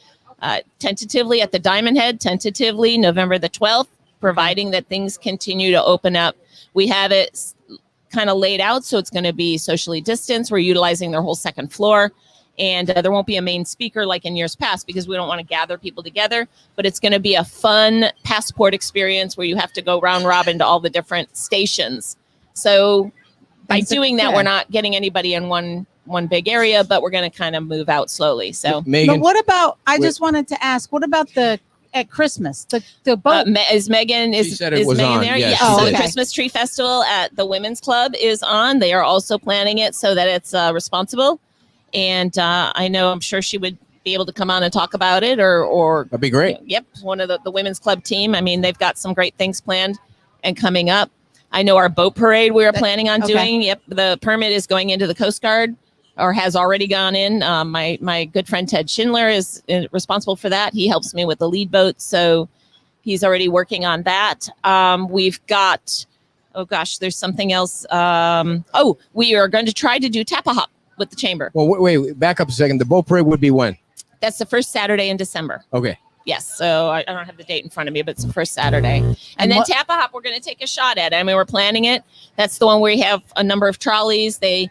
tentatively at the Diamond Head, tentatively November the 12th, providing that things continue to open up. We have it kind of laid out, so it's going to be socially distanced. We're utilizing their whole second floor, and there won't be a main speaker like in years past because we don't want to gather people together, but it's going to be a fun passport experience where you have to go round robin to all the different stations. So by doing that, we're not getting anybody in one big area, but we're going to kind of move out slowly. So
Megan,
But what about, I just wanted to ask, what about at Christmas, the boat?
is Megan
She said it was
Megan
on.
there?
Yes,
Yes.
she
So
did.
the Christmas Tree Festival at the Women's Club is on. They are also planning it so that it's responsible. And I'm sure she would be able to come on and talk about it or
that'd be great.
Yep. One of the Women's Club team. I mean, they've got some great things planned and coming up. I know our boat parade we are planning on doing. Yep. The permit is going into the Coast Guard or has already gone in. My good friend Ted Schindler is responsible for that. He helps me with the lead boat. So he's already working on that. We've got, there's something else. We are going to try to do Tapahop with the chamber.
Well, wait, back up a second. The boat parade would be when?
That's the first Saturday in December.
Okay.
Yes. So I don't have the date in front of me, but it's the first Saturday. And then Tapahop, we're going to take a shot at it. I mean, we're planning it. That's the one where we have a number of trolleys. They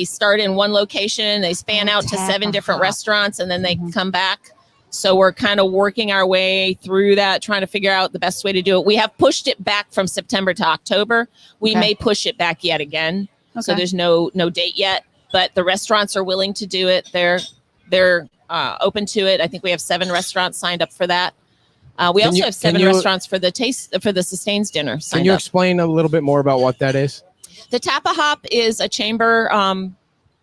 start in one location, they span out to 7 different restaurants, and then they come back. So we're kind of working our way through that, trying to figure out the best way to do it. We have pushed it back from September to October. We may push it back yet again. So there's no date yet, but the restaurants are willing to do it. They're open to it. I think we have 7 restaurants signed up for that. We also have 7 restaurants for the Sustains dinner signed
Can you
up.
explain a little bit more about what that is?
The Tapahop is a chamber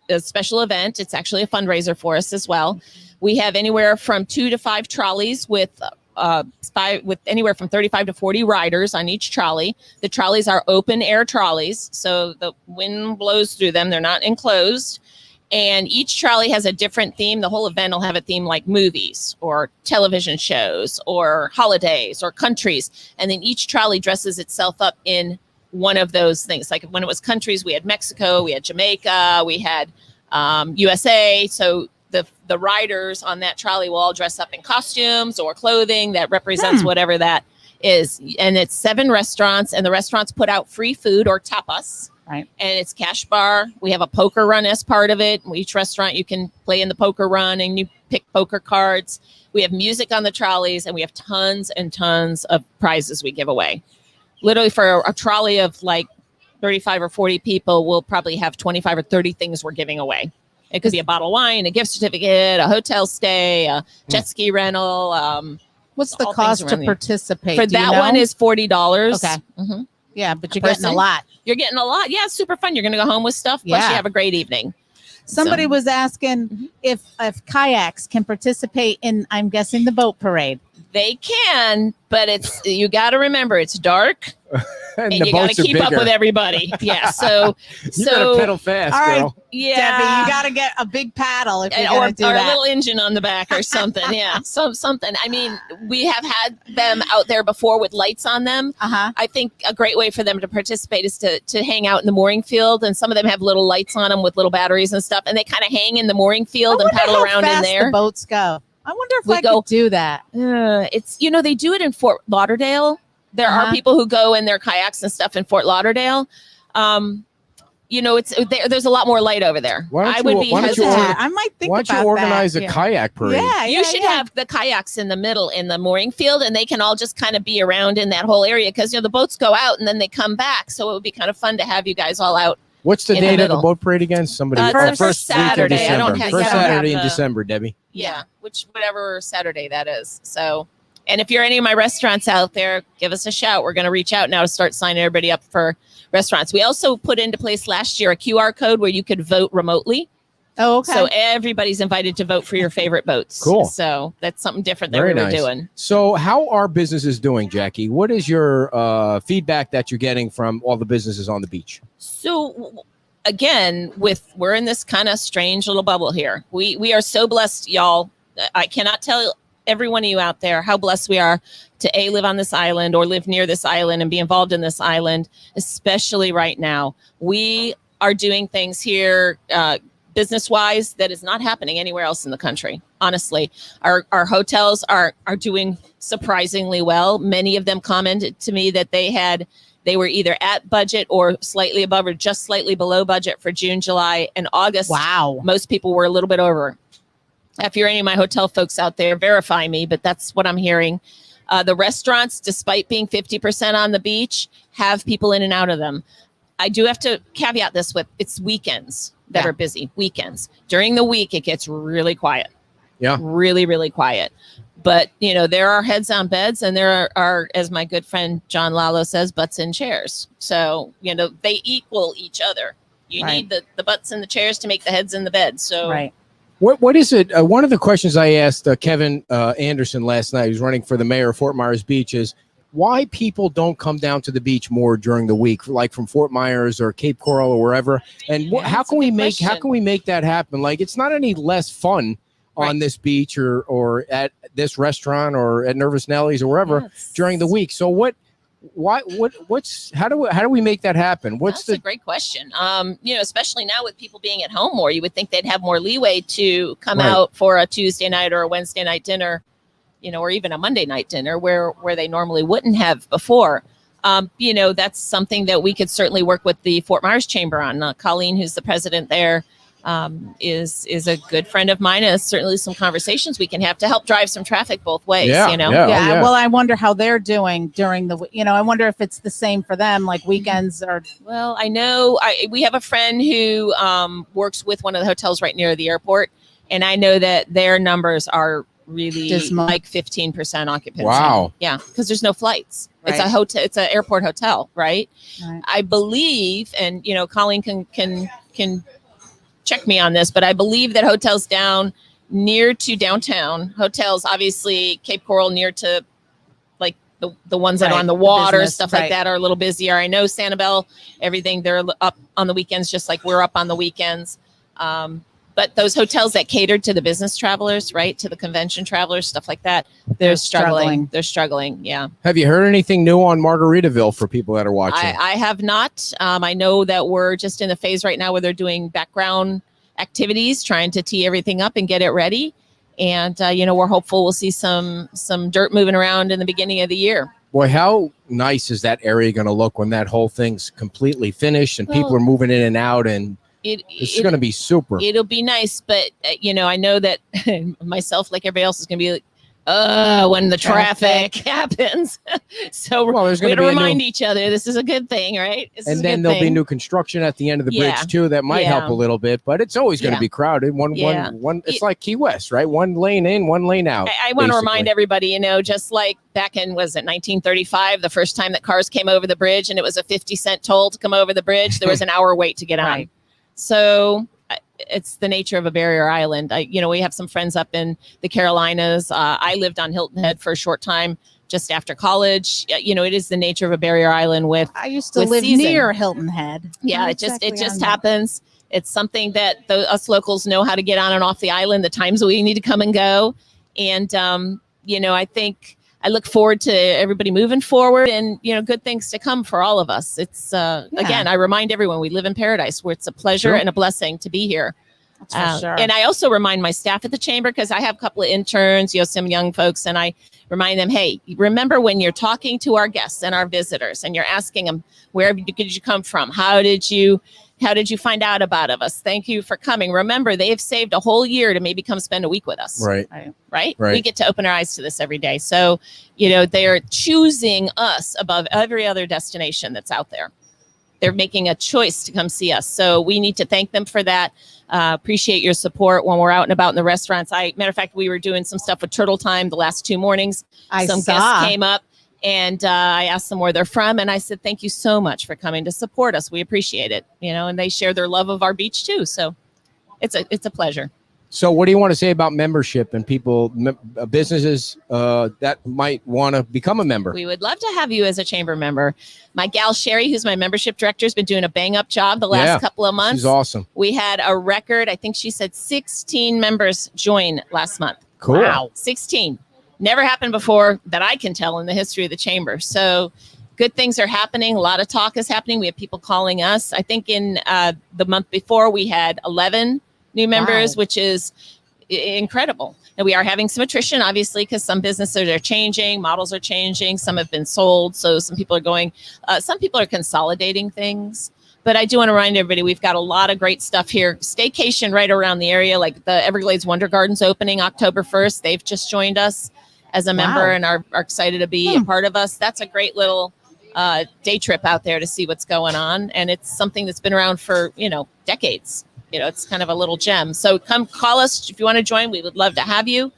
a special event. It's actually a fundraiser for us as well. We have anywhere from 2 to 5 trolleys with anywhere from 35 to 40 riders on each trolley. The trolleys are open air trolleys, so the wind blows through them. They're not enclosed. And each trolley has a different theme. The whole event will have a theme like movies or television shows or holidays or countries. And then each trolley dresses itself up in one of those things. Like when it was countries, we had Mexico, we had Jamaica, we had USA. So the riders on that trolley will all dress up in costumes or clothing that represents whatever that is. And it's 7 restaurants, and the restaurants put out free food or tapas.
Right.
And it's cash bar. We have a poker run as part of it. Each restaurant you can play in the poker run and you pick poker cards. We have music on the trolleys, and we have tons and tons of prizes we give away. Literally for a trolley of like 35 or 40 people, we'll probably have 25 or 30 things we're giving away. It could be a bottle of wine, a gift certificate, a hotel stay, a jet ski rental.
What's the
all
cost
things
to
around there.
participate?
For
Do you
that
know?
one is $40.
Okay.
Mhm.
Yeah, but you're
Per
getting a
person?
lot.
You're getting a lot. Yeah, it's super fun. You're going to go home with stuff. Plus,
Yeah.
you have a great evening.
Somebody
So-
was asking if kayaks can participate in, I'm guessing, the boat parade.
They can, but you got to remember it's dark and
the
you got
boats
to
are
keep up
bigger.
with everybody. Yeah. So,
You gotta pedal fast,
All right,
girl.
yeah.
Debbie, you got to get a big paddle if you're
or
going to do
a
that.
little engine on the back or something. Yeah. Something. I mean, we have had them out there before with lights on them.
Uh-huh.
I think a great way for them to participate is to hang out in the mooring field. And some of them have little lights on them with little batteries and stuff. And they kind of hang in the mooring field and paddle around in there.
The boats go. I wonder if
We
I
go-
could do that.
It's, they do it in Fort Lauderdale. There are
Uh-huh.
people who go in their kayaks and stuff in Fort Lauderdale. There's a lot more light over there.
Why don't
I
you-
would be
why don't you
hesitant.
order-
I might think
Why
about
don't you organize
that.
a kayak parade?
Yeah,
You should have the kayaks in the middle in the mooring field, and they can all just kind of be around in that whole area because the boats go out and then they come back. So it would be kind of fun to have you guys all out.
What's the
In the
date of the
middle.
boat parade again? Somebody.
It's the first
week of
Saturday. I don't
December.
have-
First
I don't have
Saturday in
the-
December, Debbie.
Yeah, whatever Saturday that is. So, and if you're any of my restaurants out there, give us a shout. We're going to reach out now to start signing everybody up for restaurants. We also put into place last year a QR code where you could vote remotely.
Oh, okay.
So everybody's invited to vote for your favorite boats.
Cool.
So that's something different that
Very
we were
nice.
doing.
So how are businesses doing, Jackie? What is your feedback that you're getting from all the businesses on the beach?
So again, we're in this kind of strange little bubble here. We are so blessed, y'all. I cannot tell every one of you out there how blessed we are to live on this island or live near this island and be involved in this island, especially right now. We are doing things here business-wise that is not happening anywhere else in the country. Honestly, our hotels are doing surprisingly well. Many of them commented to me that they were either at budget or slightly above or just slightly below budget for June, July, and August.
Wow.
Most people were a little bit over. If you're any of my hotel folks out there, verify me, but that's what I'm hearing. The restaurants, despite being 50% on the beach, have people in and out of them. I do have to caveat this with it's weekends that are busy. Weekends. During the week, it gets really quiet.
Yeah.
Really, really quiet. But, there are heads on beds and there are, as my good friend John Lalo says, butts in chairs. So, they equal each other. You
Right.
need the butts in the chairs to make the heads in the bed. So
Right.
What is it? One of the questions I asked Kevin Anderson last night, who's running for the mayor of Fort Myers Beach, is why people don't come down to the beach more during the week, like from Fort Myers or Cape Coral or wherever. And how can we make that happen? Like, it's not any less fun on this beach or at this restaurant or at Nervous Nelly's or wherever during the week. So how do we make that happen?
That's a great question. Especially now with people being at home more, you would think they'd have more leeway to come out for a Tuesday night or a Wednesday night dinner, or even a Monday night dinner where they normally wouldn't have before. That's something that we could certainly work with the Fort Myers Chamber on. Colleen, who's the president there, is a good friend of mine. And certainly some conversations we can have to help drive some traffic both ways.
Yeah. Well, I wonder how they're doing during the, I wonder if it's the same for them, like weekends or.
Well, I know we have a friend who works with one of the hotels right near the airport. And I know that their numbers are really
Dismal.
like 15% occupancy.
Wow.
Yeah. Because there's no flights. It's a
Right.
hotel. It's an airport hotel. Right.
Right.
I believe, and Colleen can check me on this, but I believe that hotels down near to downtown, hotels, obviously Cape Coral near to like the ones that are
Right,
on the
the
water,
business,
stuff like
right.
that are a little busier. I know Sanibel, everything, they're up on the weekends, just like we're up on the weekends. But those hotels that catered to the business travelers, right, to the convention travelers, stuff like that, they're struggling. They're struggling. Yeah.
Have you heard anything new on Margaritaville for people that are watching?
I have not. I know that we're just in the phase right now where they're doing background activities, trying to tee everything up and get it ready. And, we're hopeful we'll see some dirt moving around in the beginning of the year.
Boy, how nice is that area going to look when that whole thing's completely finished and people
Well,
are moving in and out, and it's going to be super.
It'll be nice, but I know that myself, like everybody else, is going to be like, when the traffic happens. So
there's
we're
gonna
going to
be a
remind
new-
each other this is a good thing, right? This is
And
a
then
good
there'll be
thing.
new construction at the end of the
Yeah.
bridge too. That might help a little bit, but it's always going to
Yeah.
be crowded. One. It's like Key West, right? One lane in, one lane out.
I want to remind
basically.
everybody, just like back in, was it 1935, the first time that cars came over the bridge and it was a 50-cent toll to come over the bridge, there was an hour wait to get on.
Right.
So it's the nature of a barrier island. We have some friends up in the Carolinas. I lived on Hilton Head for a short time just after college. It is the nature of a barrier island with.
I used to
with
live
season.
near Hilton Head.
Yeah,
Not
it just
exactly on the-
happens. It's something that us locals know how to get on and off the island, the times we need to come and go. And, I think I look forward to everybody moving forward and, good things to come for all of us. It's, again, I remind everyone we live in paradise where it's a pleasure
Sure.
and a blessing to be here.
That's for sure.
And I also remind my staff at the chamber, because I have a couple of interns, some young folks, and I remind them, hey, remember when you're talking to our guests and our visitors and you're asking them, where did you come from? How did you find out about us? Thank you for coming. Remember, they've saved a whole year to maybe come spend a week with us.
Right.
Right?
Right.
We get to open our eyes to this every day. So, they're choosing us above every other destination that's out there. They're making a choice to come see us. So we need to thank them for that. Appreciate your support when we're out and about in the restaurants. Matter of fact, we were doing some stuff with Turtle Time the last 2 mornings.
I
Some
saw.
guests came up and I asked them where they're from. And I said, thank you so much for coming to support us. We appreciate it. And they share their love of our beach too. So it's a pleasure.
So what do you want to say about membership and people, businesses that might want to become a member?
We would love to have you as a chamber member. My gal Sherry, who's my membership director, has been doing a bang up job the last couple of months.
She's awesome.
We had a record, I think she said 16 members join last month.
Cool.
Wow, 16. Never happened before that I can tell in the history of the chamber. So good things are happening. A lot of talk is happening. We have people calling us. I think in the month before we had 11 new members, which is incredible. And we are having some attrition, obviously, because some businesses are changing, models are changing, some have been sold. So some people are going, some people are consolidating things. But I do want to remind everybody, we've got a lot of great stuff here. Staycation right around the area, like the Everglades Wonder Gardens opening October 1st. They've just joined us as a member and are excited to be a part of us. That's a great little day trip out there to see what's going on. And it's something that's been around for, decades. It's kind of a little gem. So come call us if you want to join. We would love to have you.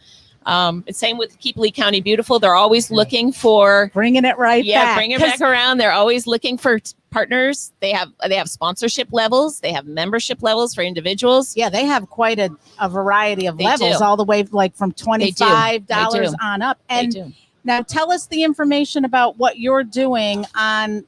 It's same with Keep Lee County Beautiful. They're always looking for
bringing it right back.
Yeah, bring it back around. They're always looking for partners. They have sponsorship levels. They have membership levels for individuals.
Yeah, they have quite a variety of
They
levels,
do.
all the way like from $25 on up. And now tell us the information about what you're doing on.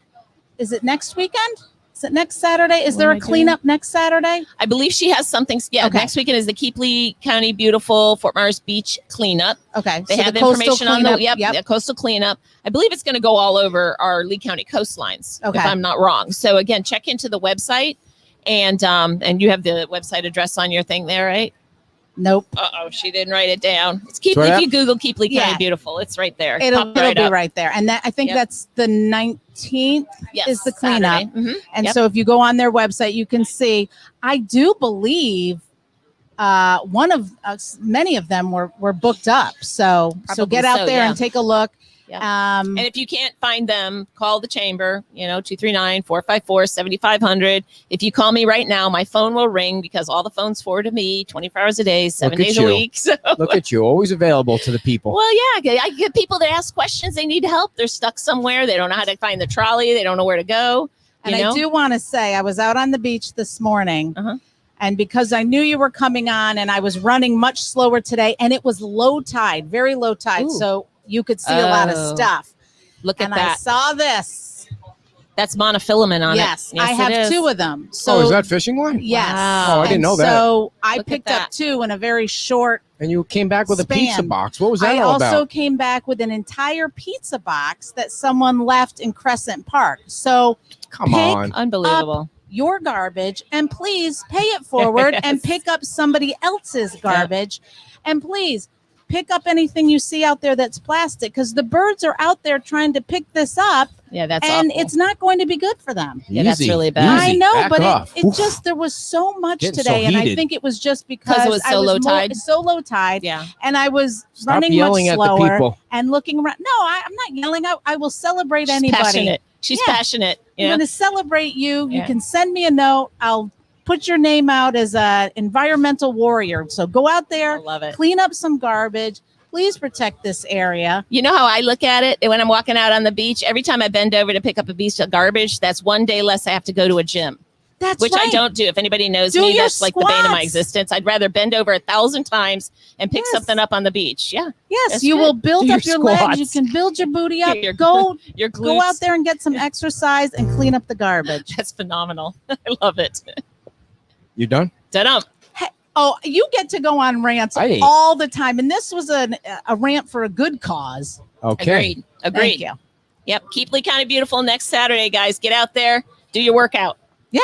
Is it next weekend? Is it next Saturday? Is there a cleanup next Saturday?
I believe she has something. Yeah,
Okay.
next weekend is the Keep Lee County Beautiful Fort Myers Beach cleanup.
Okay.
They
so
have
the coastal
information on the
cleanup,
the coastal cleanup. I believe it's going to go all over our Lee County coastlines,
Okay.
if I'm not wrong. So again, check into the website, and you have the website address on your thing there, right?
Nope.
Uh-oh, she didn't write it down. It's Keep
So
Lee.
that-
If you Google Keep Lee County
Yeah.
Beautiful, it's right there.
It'll
Pop right
be
up.
right there. And that I think
Yep.
that's the 19th
Yes,
is the cleanup.
Saturday. Mhm.
And
Yep.
so if you go on their website, you can see, I do believe one of many of them were booked up. So
Probably
get out
so,
there
yeah.
and take a look.
Yeah. And if you can't find them, call the chamber, 239-454-7500. If you call me right now, my phone will ring because all the phones forward to me 24 hours a day, 7
Look at
days
you.
a week. So,
Look at you, always available to the people.
well, yeah, I get people that ask questions. They need help. They're stuck somewhere. They don't know how to find the trolley. They don't know where to go.
And I do want to say, I was out on the beach this morning.
Uh-huh.
And because I knew you were coming on and I was running much slower today, and it was low tide, very low tide.
Ooh.
So you could see a lot of
Oh.
stuff.
Look at
And I
that.
saw this.
That's monofilament on
Yes,
it.
I
it
have
is.
2 of them. So
Is that fishing line?
yes.
Wow.
Oh, I didn't
And
know that.
So I
Look at
picked
that.
up 2 in a very short.
And you came back with a pizza
Span.
box. What was that
I
all
also
about?
came back with an entire pizza box that someone left in Crescent Park. So
Come
pick
on.
Unbelievable.
your garbage and please pay it forward and
Yes.
pick up somebody else's garbage. And please pick up anything you see out there that's plastic, because the birds are out there trying to pick this up
Yeah, that's
and
awful.
it's not going to be good for them.
Yeah, that's
Easy,
really bad.
I
easy.
know,
Back
but
off.
it
Oof.
just, there was so much
Getting so
today. And I
heated.
think it was just because
it was
I
so low tide?
So low tide.
Yeah.
And I was
Stop
running
yelling
much
at the
slower
people.
and looking around. No, I'm not yelling. I will celebrate
She's
anybody.
passionate. She's
Yeah.
passionate.
I'm
Yeah.
going to celebrate you. You
Yeah.
can send me a note. I'll put your name out as a environmental warrior. So go out
I
there,
love it.
clean up some garbage. Please protect this area.
You know how I look at it when I'm walking out on the beach? Every time I bend over to pick up a piece of garbage, that's one day less I have to go to a gym,
That's
which
right.
I don't do. If anybody knows
Do
me,
your
that's like the bane of my
squats.
existence. I'd rather bend over 1,000 times and pick
Yes.
something up on the beach. Yeah.
Yes,
That's
you
good.
will build
Do
up
your
your legs.
squats.
You can build your booty up.
Your-
Go
Your glutes.
go out there and get some exercise and clean up the garbage.
That's phenomenal. I love it.
You done?
Da-dum.
Oh, you get to go on rants
Hey.
all the time, and this was a rant for a good cause.
Okay.
Agreed. Agreed.
Thank you.
Yep. Keep Lee County beautiful next Saturday, guys. Get out there. Do your workout.
Yeah,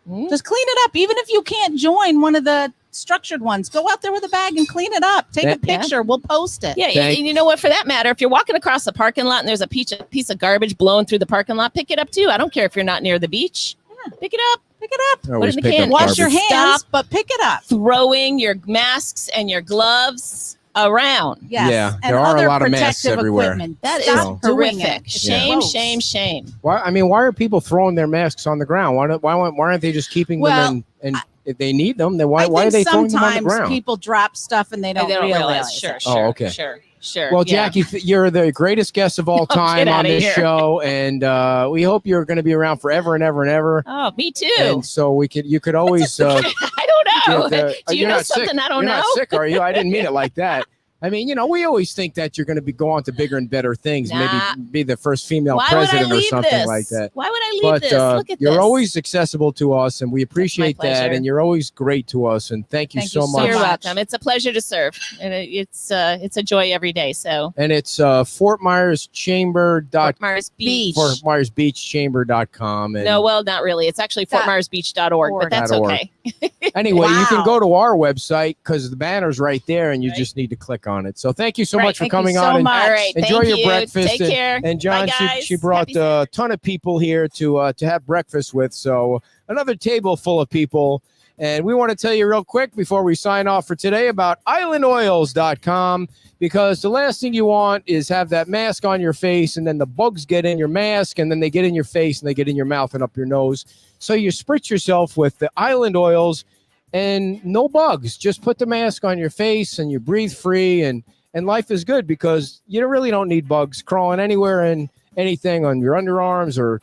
Mm.
just clean it up. Even if you can't join one of the structured ones, go out there with a bag and clean it up. Take a
That-
Yeah.
picture. We'll post it.
Yeah,
Thank-
and you know what? For that matter, if you're walking across the parking lot and there's a piece of garbage blowing through the parking lot, pick it up too. I don't care if you're not near the beach. Pick it up. Pick it up.
I always
in the
pick
can.
up
Wash your
garbage.
hands,
Stop.
but pick it up.
Throwing your masks and your gloves around.
Yes.
Yeah,
and
there are a
other
lot of masks
protective
everywhere.
equipment.
That is
Stop doing
horrific.
it. It's
Shame,
gross.
shame, shame.
Why are people throwing their masks on the ground? Why aren't they just keeping
Well,
them and if they need them, then why
I
are
think
they throwing them on the
sometimes
ground?
people drop stuff and they don't,
They don't
realize.
realize. Sure,
it.
sure.
Oh, okay.
Sure.
Well,
yeah.
Jackie, you're the greatest guest of all
Oh,
time
get
on
outta
this
here.
show, and we hope you're going to be around forever and ever and ever.
Oh, me too.
And so you could always
I don't Oh,
Do
do you know something I don't
You're
know?
not sick, are you? I didn't mean it like that. I mean, we always think that you're going to go on to bigger and better things.
Nah.
Maybe be the first female
Why would I
president or
leave
something
this?
like that.
Why would I leave
But
this? Look at
you're
this.
always accessible to us, and we appreciate that.
pleasure.
And you're always great to us. And thank you
Thank
so
you so
much.
You're
much.
welcome. It's a pleasure to serve, and it's a joy every day. So
And it's Fort Myers Chamber.
Fort Myers
Beach.
Beach.
Fort Myers Beach Chamber.com. And
No, well, not really. It's actually FortMyersBeach.org, but that's
.org.
okay.
anyway, you can
Wow.
go to our website because the banner's right there, and you
Right.
just need to click on it. So thank you so
Right.
much for
Thank you
coming
so
on. And
much.
All right.
enjoy
thank
your
you.
breakfast.
Take care.
And John,
Bye, guys.
she brought
Happy
a ton of people here to have breakfast with. So another table full of people. And we want to tell you real quick before we sign off for today about islandoils.com, because the last thing you want is have that mask on your face and then the bugs get in your mask and then they get in your face and they get in your mouth and up your nose. So you spritz yourself with the Island Oils and no bugs. Just put the mask on your face and you breathe free, and life is good because you really don't need bugs crawling anywhere and anything on your underarms or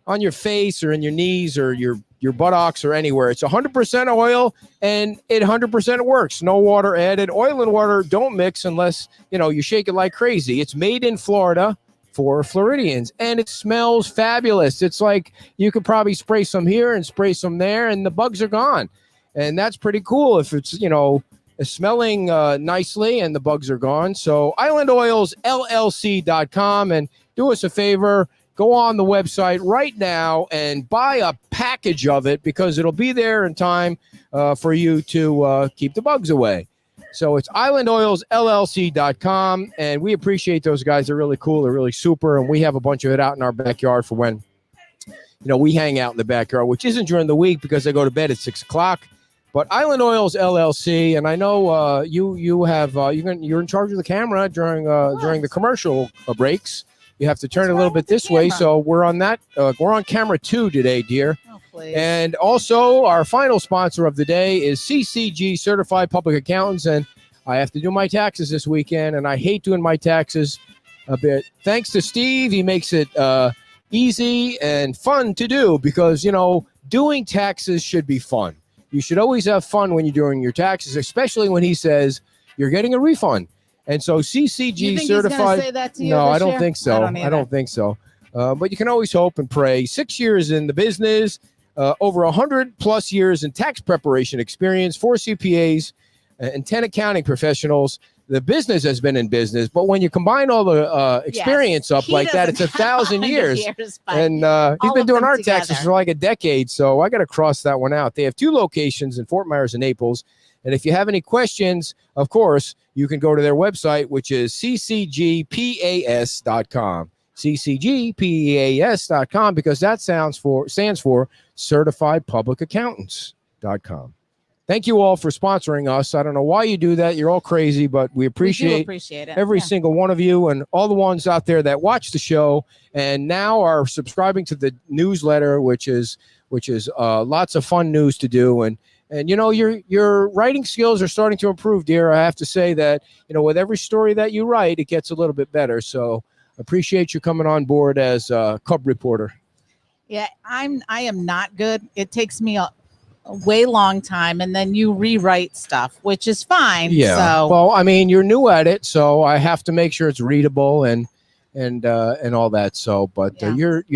on your face or in your knees or your buttocks or anywhere. It's 100% oil and it 100% works. No water added. Oil and water don't mix unless, you shake it like crazy. It's made in Florida for Floridians and it smells fabulous. It's like you could probably spray some here and spray some there and the bugs are gone. And that's pretty cool if it's, smelling nicely and the bugs are gone. So islandoilsllc.com, and do us a favor. Go on the website right now and buy a package of it because it'll be there in time for you to keep the bugs away. So it's islandoilsllc.com, and we appreciate those guys. They're really cool. They're really super, and we have a bunch of it out in our backyard for when, we hang out in the backyard, which isn't during the week because I go to bed at 6 o'clock. But Island Oils LLC, and I know you have you're in charge of the camera during the commercial breaks. You have to turn it a little bit this way, so we're on that. We're on camera 2 today, dear.
Oh, please.
And also, our final sponsor of the day is CCG Certified Public Accountants, and I have to do my taxes this weekend, and I hate doing my taxes a bit. Thanks to Steve, he makes it easy and fun to do because doing taxes should be fun. You should always have fun when you're doing your taxes, especially when he says you're getting a refund. And so CCG
You think
certified.
he's gonna say that to you
No,
this
I don't
year?
think so. I don't think so. But you can always hope and pray. 6 years in the business, over 100+ years in tax preparation experience, 4 CPAs, and 10 accounting professionals. The business has been in business, but when you combine all the experience up
He
like that, it's
doesn't
1,000
have
years.
100 years, but
And he's
all
been
of
doing
them
our taxes
together.
for like a decade, so I got to cross that one out. They have 2 locations in Fort Myers and Naples. And if you have any questions, of course, you can go to their website, which is ccgpas.com. ccgpas.com, because that stands for Certified Public Accountants.com. Thank you all for sponsoring us. I don't know why you do that. You're all crazy, but we
We do
appreciate
appreciate it.
every
Yeah.
single one of you and all the ones out there that watch the show and now are subscribing to the newsletter, which is lots of fun news to do. And your writing skills are starting to improve, dear. I have to say that, with every story that you write, it gets a little bit better. So appreciate you coming on board as a cub reporter.
Yeah, I am not good. It takes me a way long time, and then you rewrite stuff, which is fine.
Yeah.
So
Well, I mean, you're new at it, so I have to make sure it's readable and all that. So, but
Yeah.
you're
I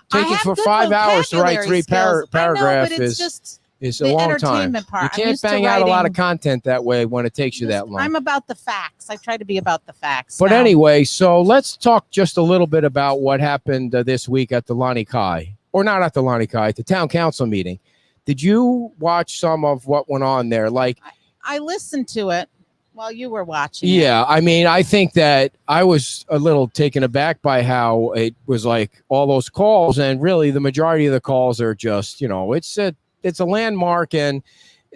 taking
have
for
good
5 hours to write
vocabulary
3
skills.
paragraph
I know, but it's just
is a
the
long time.
entertainment part.
You
I'm
can't
used to
bang out a lot of
writing-
content that way when it takes you that long.
I'm about the facts. I try to be about the facts.
But
now.
anyway, so let's talk just a little bit about what happened this week at the Lani Kai, or not at the Lani Kai, at the town council meeting. Did you watch some of what went on there? Like,
I listened to it while you were watching. it.
yeah, I mean, I think that I was a little taken aback by how it was like all those calls, and really the majority of the calls are just, it's a landmark and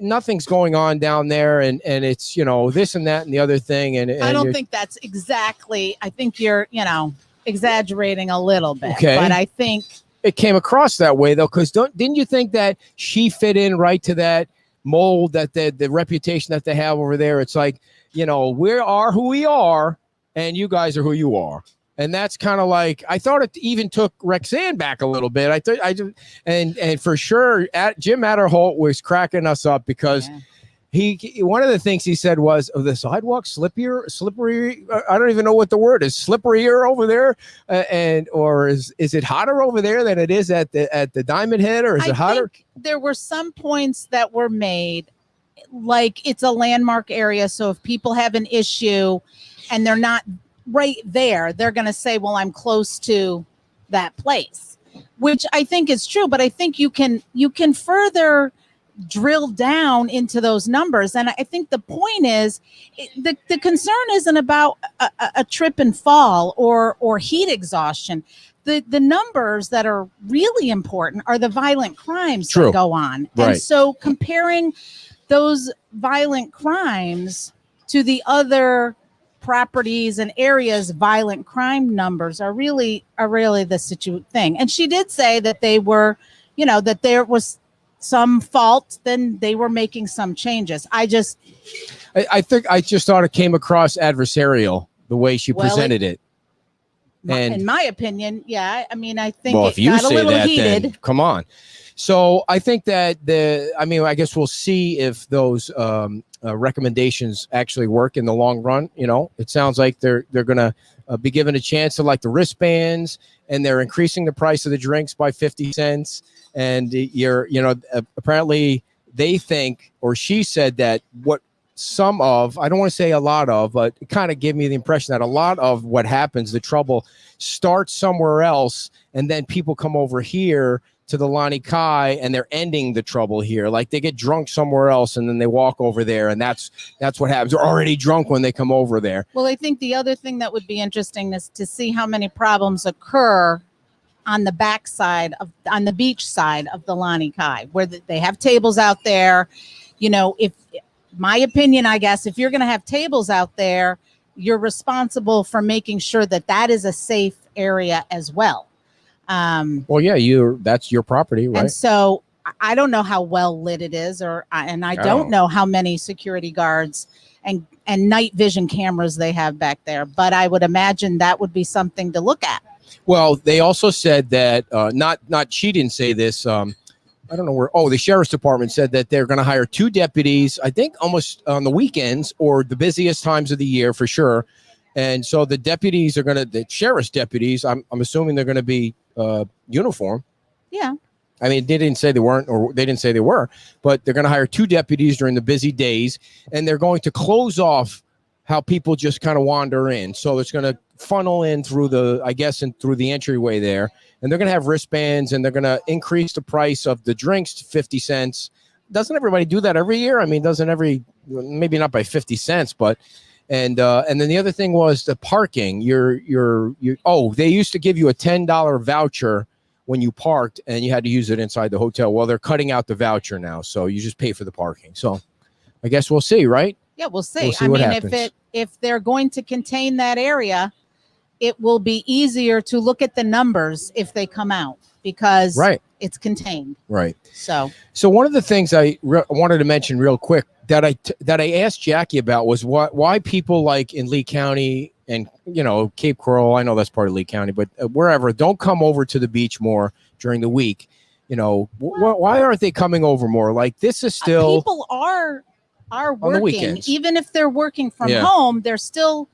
nothing's going on down there, and it's this and that and the other thing, and
I don't
you're-
think that's exactly. I think you're, exaggerating a a bit.
Okay.
But I think
it came across that way though, because didn't you think that she fit in right to that mold, that the reputation that they have over there? It's like, we are who we are and you guys are who you are, And that's kind of like, I thought it even took Roxanne back a little bit. And for sure, Jim Adderholt was cracking us up because one of the things he said was, "Oh, the sidewalk slippery. I don't even know what the word is. Slipperier over there, or is it hotter over there than it is at the Diamond Head, or is it hotter?"
There were some points that were made, like it's a landmark area, so if people have an issue and they're not right there, they're going to say, "Well, I'm close to that place," which I think is true. But I think you can further drill down into those numbers. And I think the point is the concern isn't about a trip and fall or heat exhaustion. The numbers that are really important are the violent crimes that go on.
Right.
And so comparing those violent crimes to the other properties and areas, violent crime numbers are really the thing. And she did say that they were, that there was some fault, then they were making some changes. I think I just thought it came across adversarial the way she presented it. And in my opinion, I mean, I think it got a little heated. Then, come on. So I think that I guess we'll see if those recommendations actually work in the long run. It sounds like they're going to be given a chance to like the wristbands, and they're increasing the price of the drinks by 50 cents. And apparently they think, or she said that what some of, I don't want to say a lot of, but it kind of gave me the impression that a lot of what happens, the trouble starts somewhere else. And then people come over here to the Lani Kai and they're ending the trouble here. Like they get drunk somewhere else and then they walk over there. And that's what happens. They're already drunk when they come over there. Well, I think the other thing that would be interesting is to see how many problems occur on the backside on the beach side of the Lani Kai, where they have tables out there. If my opinion, I guess, if you're going to have tables out there, you're responsible for making sure that is a safe area as well.
Well, yeah, that's your property, right?
And so I don't know how well lit it is, and I don't know how many security guards and night vision cameras they have back there, but I would imagine that would be something to look at.
Well, they also said that she didn't say this. I don't know where. Oh, the sheriff's department said that they're going to hire 2 deputies, I think almost on the weekends or the busiest times of the year for sure. And so the deputies the sheriff's deputies, I'm assuming they're going to be uniform.
Yeah.
I mean, they didn't say they weren't, or they didn't say they were, but they're going to hire 2 deputies during the busy days, and they're going to close off how people just kind of wander in. So it's going to funnel in through through the entryway there. And they're going to have wristbands, and they're going to increase the price of the drinks to 50 cents. Doesn't everybody do that every year? I mean, maybe not by 50 cents, but, and then the other thing was the parking. They used to give you a $10 voucher when you parked and you had to use it inside the hotel. Well, they're cutting out the voucher now. So you just pay for the parking. So I guess we'll see, right?
Yeah, we'll see. I mean, if they're going to contain that area, it will be easier to look at the numbers if they come out because it's contained.
Right.
So
one of the things I wanted to mention real quick that I asked Jackie about was why people like in Lee County and, Cape Coral, I know that's part of Lee County, but wherever, don't come over to the beach more during the week. Why aren't they coming over more? Like this is still
people are working, even if they're working from home, they're still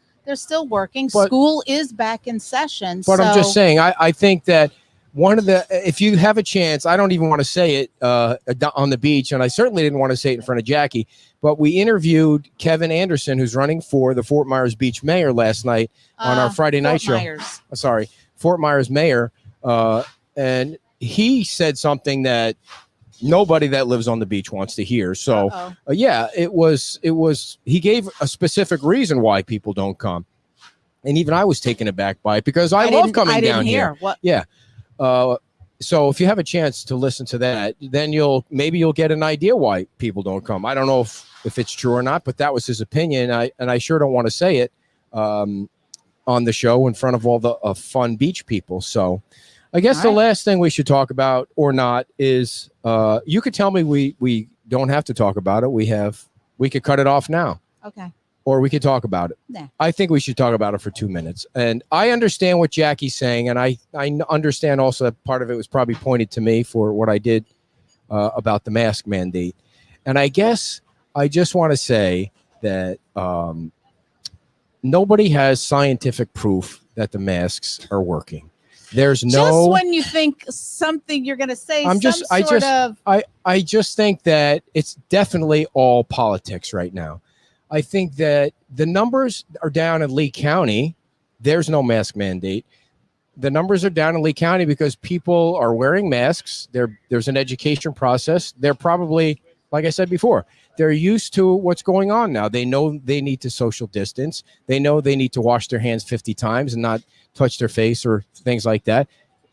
working. School is back in session.
But I'm just saying, I think that if you have a chance, I don't even want to say it on the beach, and I certainly didn't want to say it in front of Jackie, but we interviewed Kevin Anderson, who's running for the Fort Myers Beach mayor last night on our Friday night show. Fort Myers mayor. And he said something that nobody that lives on the beach wants to hear. So it was, he gave a specific reason why people don't come. And even I was taken aback by it because I love coming down here. What? Yeah. So if you have a chance to listen to that, then you'll get an idea why people don't come. I don't know if it's true or not, but that was his opinion. I sure don't want to say it on the show in front of all the fun beach people. So I guess the last thing we should talk about or not is you could tell me we don't have to talk about it. We could cut it off now.
Okay.
or we could talk about it.
Nah.
I think we should talk about it for 2 minutes. And I understand what Jackie's saying, and I understand also that part of it was probably pointed to me for what I did about the mask mandate. And I guess I just want to say that nobody has scientific proof that the masks are working. There's no.
Just when you think something you're going to say, I
just think that it's definitely all politics right now. I think that the numbers are down in Lee County. There's no mask mandate. The numbers are down in Lee County because people are wearing masks. There's an education process. They're probably, like I said before, they're used to what's going on now. They know they need to social distance. They know they need to wash their hands 50 times and not touch their face or things like that.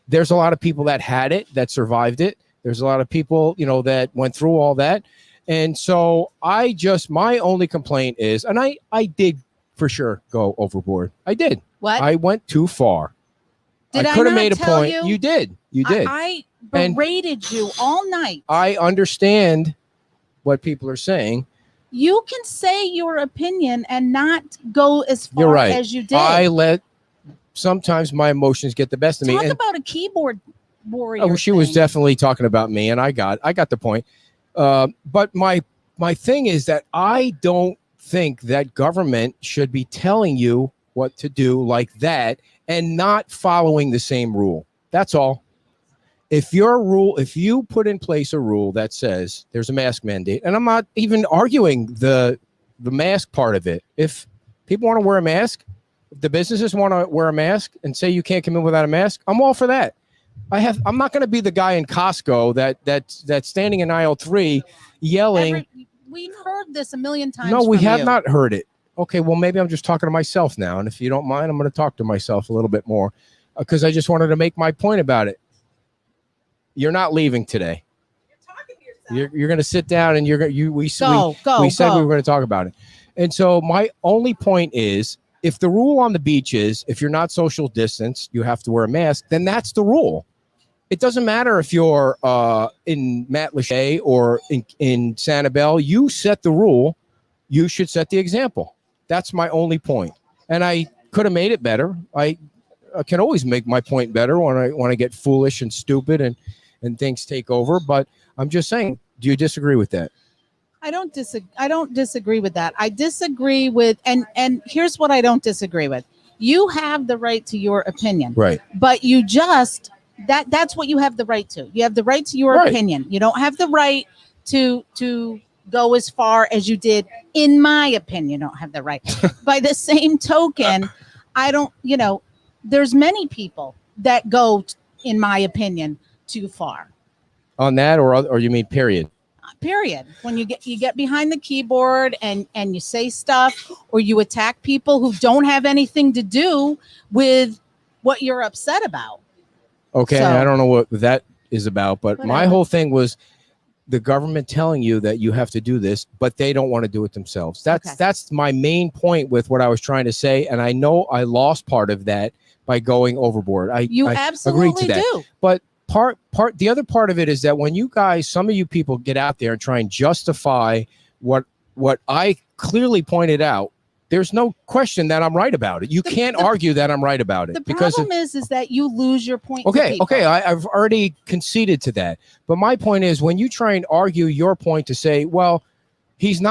There's a lot of people that had it, that survived it. There's a lot of people, that went through all that. And so my only complaint is, and I did for sure go overboard. I did.
What?
I went too far.
Did
I could have
not
made a
tell
point. You did. You did.
I
And
berated you all night.
I understand what people are saying.
You can say your opinion and not go as far
You're right.
as you did.
Sometimes my emotions get the best of me.
Talk
And
about a keyboard warrior.
she was definitely talking about me, and I got the point. But my thing is that I don't think that government should be telling you what to do like that and not following the same rule. That's all. If you put in place a rule that says there's a mask mandate, and I'm not even arguing the mask part of it. If people want to wear a mask, if the businesses want to wear a mask and say you can't come in without a mask, I'm all for that. I'm not going to be the guy in Costco that's standing in aisle 3 yelling.
We've heard this a million times.
No, we
from
have
you.
not heard it. Okay, well, maybe I'm just talking to myself now. And if you don't mind, I'm going to talk to myself a little bit more because I just wanted to make my point about it. You're not leaving today. You're going to sit down and we said we were going to talk about it. And so my only point is, if the rule on the beach is if you're not social distance, you have to wear a mask, then that's the rule. It doesn't matter if you're in Matlacha or in Sanibel. You set the rule. You should set the example. That's my only point. And I could have made it better. I can always make my point better when I get foolish and stupid and things take over. But I'm just saying, do you disagree with that?
I don't disagree with that. I disagree with, and here's what I don't disagree with. You have the right to your opinion.
Right.
But you just, that's what you have the right to. You have the right to your opinion. You don't have the right to go as far as you did, in my opinion. You don't have the right. By the same token, there's many people that go, in my opinion, too far.
On that, or you mean period?
Period. When you get behind the keyboard and you say stuff or you attack people who don't have anything to do with what you're upset about.
Okay,
So,
I don't know what that is about, but my
Whatever.
whole thing was the government telling you that you have to do this, but they don't want to do it themselves. That's my main point with what I was trying to say, and I know I lost part of that by going overboard. I
absolutely
agreed to that.
do.
But the other part of it is that when some of you people get out there and try and justify what I clearly pointed out, there's no question that I'm right about it. You can't argue that I'm right about it.
The problem is that you lose your point. to
Okay,
people.
I've already conceded to that. But my point is, when you try and argue your point to say, well, he's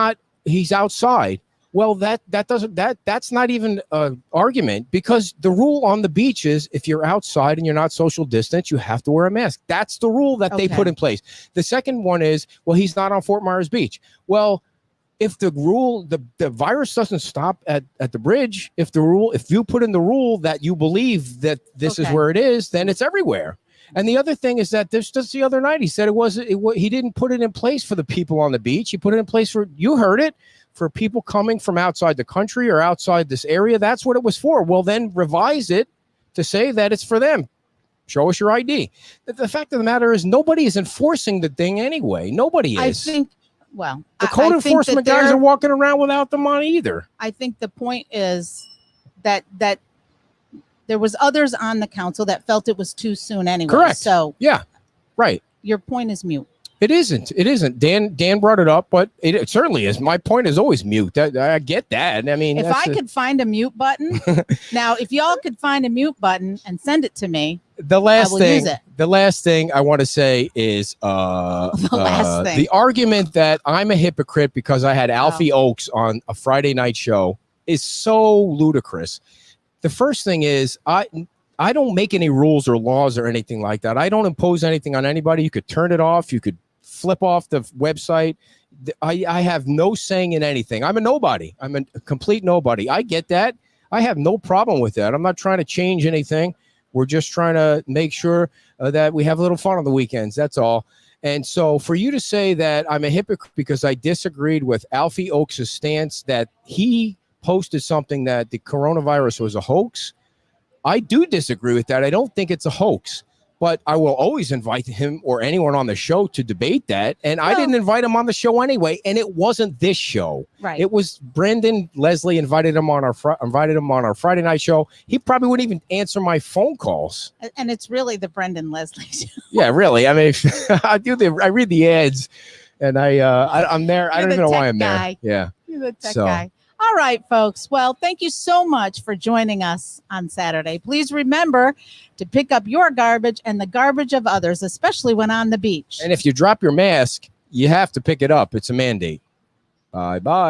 outside. Well, that's not even an argument, because the rule on the beach is if you're outside and you're not social distance, you have to wear a mask. That's the rule that they put in place. The second one is, well, he's not on Fort Myers Beach. Well, if the rule, the virus doesn't stop at the bridge, if you put in the rule that you believe that this is where it is, then it's everywhere. And the other thing is that just the other night, he said he didn't put it in place for the people on the beach. He put it in place you heard it, for people coming from outside the country or outside this area. That's what it was for. Well, then revise it to say that it's for them. Show us your ID. The fact of the matter is, nobody is enforcing the thing anyway. Nobody is.
The
code enforcement guys are walking around without them on either.
I think the point is that there was others on the council that felt it was too soon anyway.
Correct.
So
yeah, right.
Your point is mute.
It isn't. It isn't. Dan brought it up, but it certainly is. My point is always mute. I get that. I mean,
If I could find a mute button, now if y'all could find a mute button and send it to me,
the last
will
thing,
use it.
the last thing I want to say is
last thing.
the argument that I'm a hypocrite because I had Alfie Oakes on a Friday night show is so ludicrous. The first thing is I don't make any rules or laws or anything like that. I don't impose anything on anybody. You could turn it off. You could flip off the website. I have no saying in anything. I'm a nobody. I'm a complete nobody. I get that. I have no problem with that. I'm not trying to change anything. We're just trying to make sure that we have a little fun on the weekends. That's all. And so for you to say that I'm a hypocrite because I disagreed with Alfie Oakes' stance that he posted something that the coronavirus was a hoax, I do disagree with that. I don't think it's a hoax, but I will always invite him or anyone on the show to debate that. And I didn't invite him on the show anyway. And it wasn't this show.
Right.
It was Brendan Leslie invited him on our Friday night show. He probably wouldn't even answer my phone calls.
And it's really the Brendan Leslie show.
Yeah, really. I mean, I read the ads, and I'm there. I
You're
don't even
the
know why
tech
I'm
guy.
there. Yeah.
You're the tech
So-
guy. All right, folks. Well, thank you so much for joining us on Saturday. Please remember to pick up your garbage and the garbage of others, especially when on the beach.
And if you drop your mask, you have to pick it up. It's a mandate. Bye-bye.